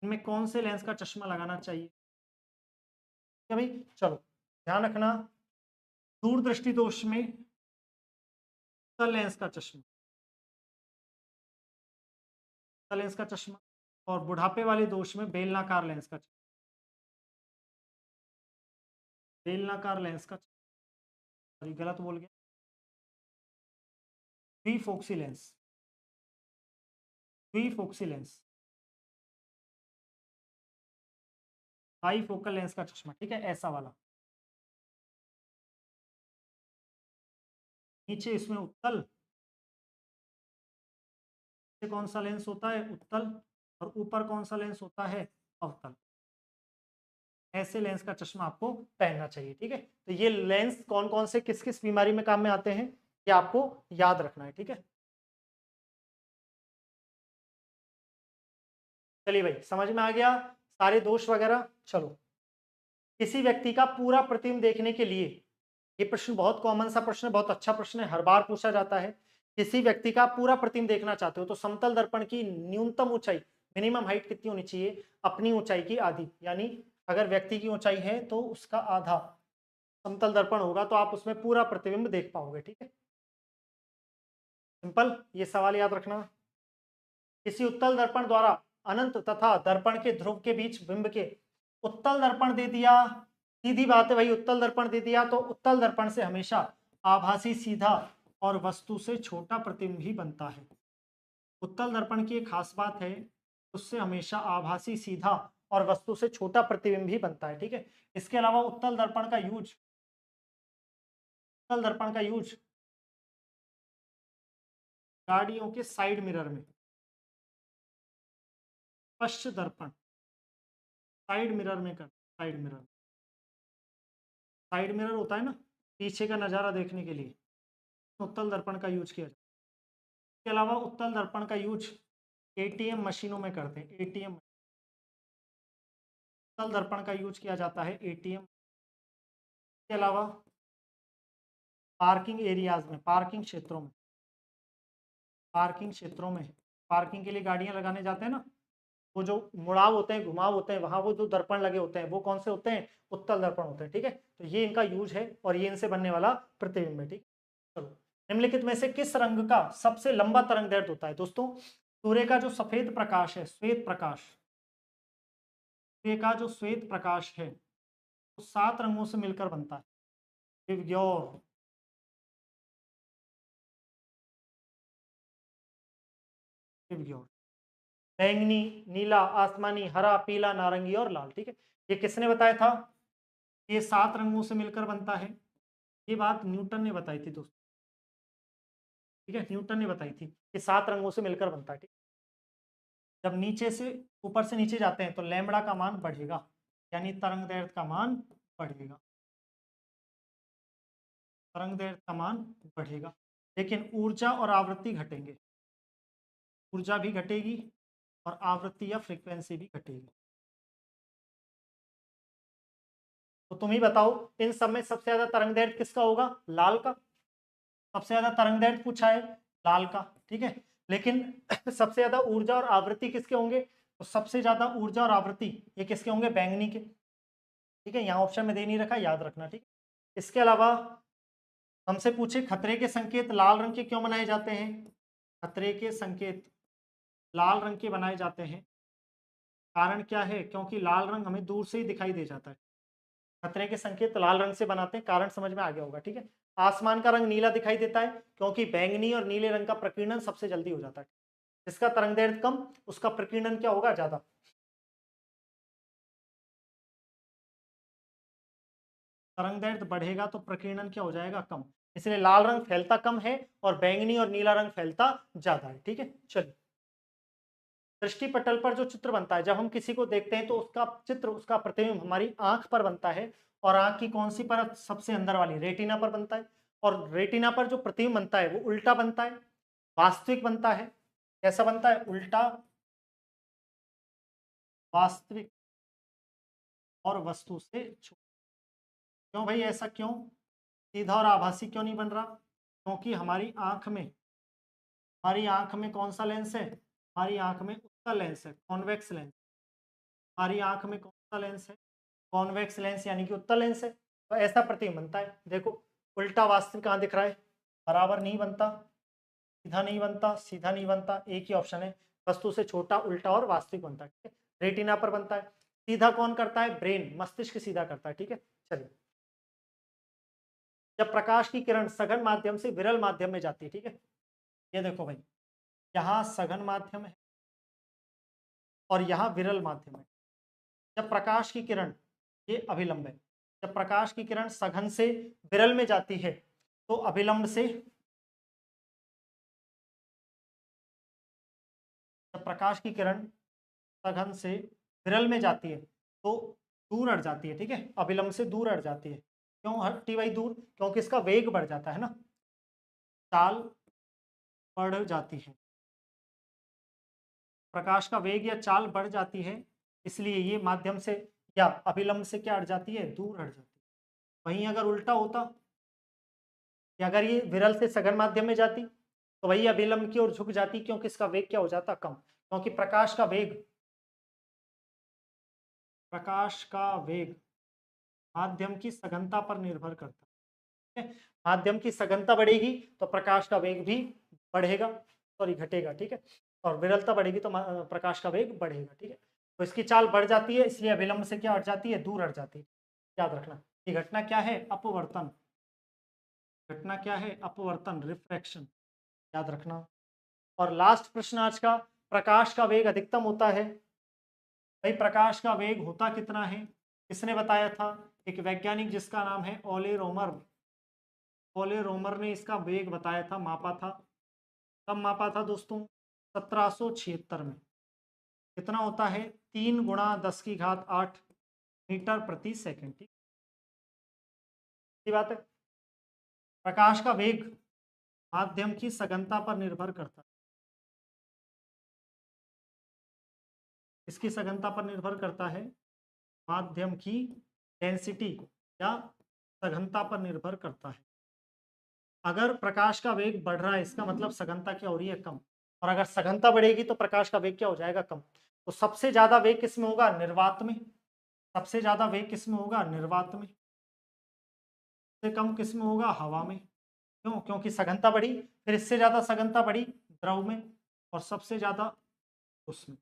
इनमें कौन से लेंस का चश्मा लगाना चाहिए? क्या भाई, चलो ध्यान रखना, दूर दृष्टि दोष में उत्तल लेंस का चश्मा, उत्तल लेंस का चश्मा, और बुढ़ापे वाले दोष में बेलनाकार लेंस का चश्मा, बेलनाकार लेंस का चश्मा, गलत बोल गया, द्विफोक्सी लेंस, द्विफोक्सी लेंस, बाईफोकल लेंस का चश्मा, ठीक है, ऐसा वाला। नीचे इसमें उत्तल, कौन सा लेंस होता है, उत्तल, और ऊपर कौन सा लेंस होता है, अवतल। ऐसे लेंस का चश्मा आपको पहनना चाहिए, ठीक है। तो ये लेंस कौन कौन से किस किस बीमारी में काम में आते हैं, ये आपको याद रखना है, ठीक है। चलिए भाई, समझ में आ गया सारे दोष वगैरह। चलो, किसी व्यक्ति का पूरा प्रतिबिंब देखने के लिए, ये प्रश्न बहुत कॉमन सा प्रश्न है, बहुत अच्छा प्रश्न है, हर बार पूछा जाता है। किसी व्यक्ति का पूरा प्रतिबिंब देखना चाहते हो तो समतल दर्पण की न्यूनतम ऊंचाई, मिनिमम हाइट कितनी होनी चाहिए, अपनी ऊंचाई की आधी, यानी अगर व्यक्ति की ऊंचाई है तो उसका आधा समतल दर्पण होगा, तो आप उसमें पूरा प्रतिबिंब देख पाओगे, ठीक है। सिंपल, ये सवाल याद रखना। किसी उत्तल दर्पण द्वारा अनंत तथा दर्पण के ध्रुव के बीच बिंब के, उत्तल दर्पण दे दिया, सीधी बात है भाई, उत्तल दर्पण दे दिया तो उत्तल दर्पण से हमेशा आभासी सीधा और वस्तु से छोटा प्रतिबिंब ही बनता है। उत्तल दर्पण की एक खास बात है, उससे हमेशा आभासी सीधा और वस्तु से छोटा प्रतिबिंब ही बनता है, ठीक है। इसके अलावा उत्तल दर्पण का यूज, उत्तल दर्पण का यूज गाड़ियों के साइड मिरर में, पश्च दर्पण साइड मिरर में कर, साइड मिरर, साइड मिरर होता है ना, पीछे का नज़ारा देखने के लिए उत्तल दर्पण का यूज किया जाता है। इसके अलावा उत्तल दर्पण का यूज एटीएम मशीनों में करते हैं, एटीएम, उत्तल दर्पण का यूज किया जाता है एटीएम। इसके अलावा पार्किंग एरियाज में, पार्किंग क्षेत्रों में, पार्किंग क्षेत्रों में, पार्किंग के लिए गाड़ियां लगाने जाते हैं ना, वो जो मुड़ाव होते हैं, घुमाव होते हैं, वहां वो जो दर्पण लगे होते हैं वो कौन से होते हैं, उत्तल दर्पण होते हैं, ठीक है। तो ये इनका यूज है और ये इनसे बनने वाला प्रतिबिंब है, ठीक। चलो, निम्नलिखित में से किस रंग का सबसे लंबा तरंगदैर्ध्य होता है दोस्तों, सूर्य का जो सफेद प्रकाश है, श्वेत प्रकाश, सूर्य का जो श्वेत प्रकाश है वो 7 रंगों से मिलकर बनता है। दिव्योर, दिव्योर, बैंगनी, नीला, आसमानी, हरा, पीला, नारंगी और लाल, ठीक है। ये किसने बताया था, ये 7 रंगों से मिलकर बनता है, ये बात न्यूटन ने बताई थी दोस्तों, ठीक है, न्यूटन ने बताई थी कि 7 रंगों से मिलकर बनता है, ठीक। जब नीचे से ऊपर से नीचे जाते हैं तो लैम्बडा का मान बढ़ेगा, यानी तरंगदैर्ध्य का मान बढ़ेगा, तरंगदैर्ध्य का मान बढ़ेगा, लेकिन ऊर्जा और आवृत्ति घटेंगे, ऊर्जा भी घटेगी और आवृत्ति या फ्रीक्वेंसी भी घटेगी। तो तुम ही बताओ, इन सब में सबसे ज्यादा तरंगदैर्ध्य किसका होगा, लाल का, सबसे ज्यादा तरंगदैर्ध्य पूछा है लाल का, ठीक है। लेकिन सबसे ज्यादा ऊर्जा और आवृत्ति किसके होंगे, तो सबसे ज्यादा ऊर्जा और आवृत्ति ये किसके होंगे, बैंगनी के, ठीक है। यहाँ ऑप्शन में दे नहीं रखा, याद रखना, ठीक। इसके अलावा हमसे पूछे खतरे के संकेत लाल रंग के क्यों बनाए जाते हैं, खतरे के संकेत लाल रंग के बनाए जाते हैं, कारण क्या है, क्योंकि लाल रंग हमें दूर से ही दिखाई दे जाता है, खतरे के संकेत लाल रंग से बनाते हैं, कारण समझ में आ गया होगा, ठीक है। आसमान का रंग नीला दिखाई देता है क्योंकि बैंगनी और नीले रंग का प्रकीर्णन सबसे जल्दी हो जाता है, जिसका तरंगदैर्ध्य कम उसका प्रकीर्णन क्या होगा, ज्यादा। तरंगदैर्ध्य बढ़ेगा तो प्रकीर्णन क्या हो जाएगा, कम, इसलिए लाल रंग फैलता कम है और बैंगनी और नीला रंग फैलता ज्यादा है, ठीक है। चलिए, दृष्टि पटल पर जो चित्र बनता है, जब हम किसी को देखते हैं तो उसका चित्र, उसका प्रतिबिंब हमारी आंख पर बनता है, और आंख की कौन सी परत, सबसे अंदर वाली रेटिना पर बनता है, और रेटिना पर जो प्रतिबिंब बनता है वो उल्टा बनता है, वास्तविक बनता है, कैसा बनता है, उल्टा, वास्तविक और वस्तु से छोटा। क्यों भाई, ऐसा क्यों, सीधा और आभासी क्यों नहीं बन रहा, क्योंकि हमारी आंख में कौन सा लेंस है, हमारी आंख में उत्तल लेंस है, कॉन्वेक्स लेंस, हमारी आंख में कौन सा लेंस है, कॉन्वेक्स लेंस, यानी कि उत्तल लेंस है, तो ऐसा प्रतिबिंब बनता है। देखो, उल्टा वास्तविक कहाँ दिख रहा है, बराबर नहीं बनता, सीधा नहीं बनता, सीधा नहीं बनता, एक ही ऑप्शन है, वस्तु से छोटा, उल्टा और वास्तविक बनता है, ठीक है। रेटिना पर बनता है, सीधा कौन करता है, ब्रेन, मस्तिष्क सीधा करता है, ठीक है। चलिए, जब प्रकाश की किरण सघन माध्यम से विरल माध्यम में जाती है, ठीक है, ये देखो भाई, यहाँ सघन माध्यम है और यहाँ विरल माध्यम है। जब प्रकाश की किरण, ये अभिलंब है, जब प्रकाश की किरण सघन से विरल में जाती है तो अभिलंब से, जब प्रकाश की किरण सघन से विरल में जाती है तो दूर हट जाती है, ठीक है, अभिलंब से दूर हट जाती है। क्यों हटती भाई दूर? क्योंकि इसका वेग बढ़ जाता है ना, चाल बढ़ जाती है, प्रकाश का वेग या चाल बढ़ जाती है, इसलिए ये माध्यम से या अभिलंब से क्या हट जाती है, दूर हट जाती है। वहीं अगर उल्टा होता कि अगर ये विरल से सघन माध्यम में जाती तो वही अभिलंब की ओर झुक जाती, क्योंकि इसका वेग क्या हो जाता, कम। क्योंकि प्रकाश का वेग माध्यम की सघनता पर निर्भर करता है, ठीक है? माध्यम की सघनता बढ़ेगी तो प्रकाश का वेग भी बढ़ेगा, सॉरी घटेगा, ठीक है, और विरलता बढ़ेगी तो प्रकाश का वेग बढ़ेगा, ठीक है। तो इसकी चाल बढ़ जाती है, इसलिए अभिलंब से क्या हट जाती है, दूर हट जाती है। याद रखना ये घटना क्या है, अपवर्तन। घटना क्या है, अपवर्तन, रिफ्रैक्शन, याद रखना। और लास्ट प्रश्न आज का, प्रकाश का वेग अधिकतम होता है, भाई प्रकाश का वेग होता कितना है, किसने बताया था? एक वैज्ञानिक जिसका नाम है ओले रोमर। ओले रोमर ने इसका वेग बताया था, मापा था। कब मापा था दोस्तों? 1776 में। कितना होता है? 3 गुणा 10⁸ मीटर प्रति सेकंड, ठीक बात है। प्रकाश का वेग माध्यम की सघनता पर निर्भर करता है, इसकी सघनता पर निर्भर करता है, माध्यम की डेंसिटी या सघनता पर निर्भर करता है। अगर प्रकाश का वेग बढ़ रहा है इसका मतलब सघनता क्या हो रही है, कम। और अगर सघनता बढ़ेगी तो प्रकाश का वेग क्या हो जाएगा, कम। तो सबसे ज्यादा वेग किसमें होगा, निर्वात में। सबसे ज्यादा वेग किसमें होगा, निर्वात में। सबसे कम किसमें होगा, हवा में। क्यों? क्योंकि सघनता बढ़ी, फिर इससे ज्यादा सघनता बढ़ी द्रव में, और सबसे ज्यादा उसमें।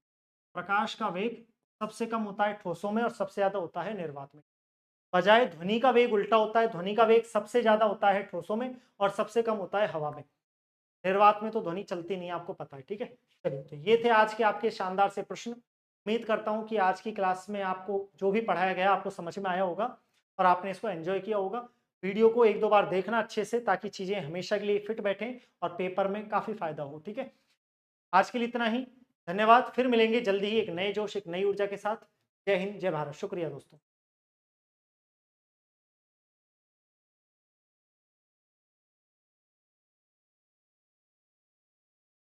प्रकाश का वेग सबसे कम होता है ठोसों में और सबसे ज्यादा होता है निर्वात में। बजाय ध्वनि का वेग उल्टा होता है, ध्वनि का वेग सबसे ज्यादा होता है ठोसों में और सबसे कम होता है हवा में। निर्वात में तो ध्वनि चलती नहीं है, आपको पता है, ठीक है। चलिए, तो ये थे आज के आपके शानदार से प्रश्न। उम्मीद करता हूँ कि आज की क्लास में आपको जो भी पढ़ाया गया आपको समझ में आया होगा और आपने इसको एंजॉय किया होगा। वीडियो को 1-2 बार देखना अच्छे से, ताकि चीज़ें हमेशा के लिए फिट बैठें और पेपर में काफ़ी फायदा हो, ठीक है। आज के लिए इतना ही, धन्यवाद। फिर मिलेंगे जल्दी ही एक नए जोश, एक नई ऊर्जा के साथ। जय हिंद, जय भारत। शुक्रिया दोस्तों।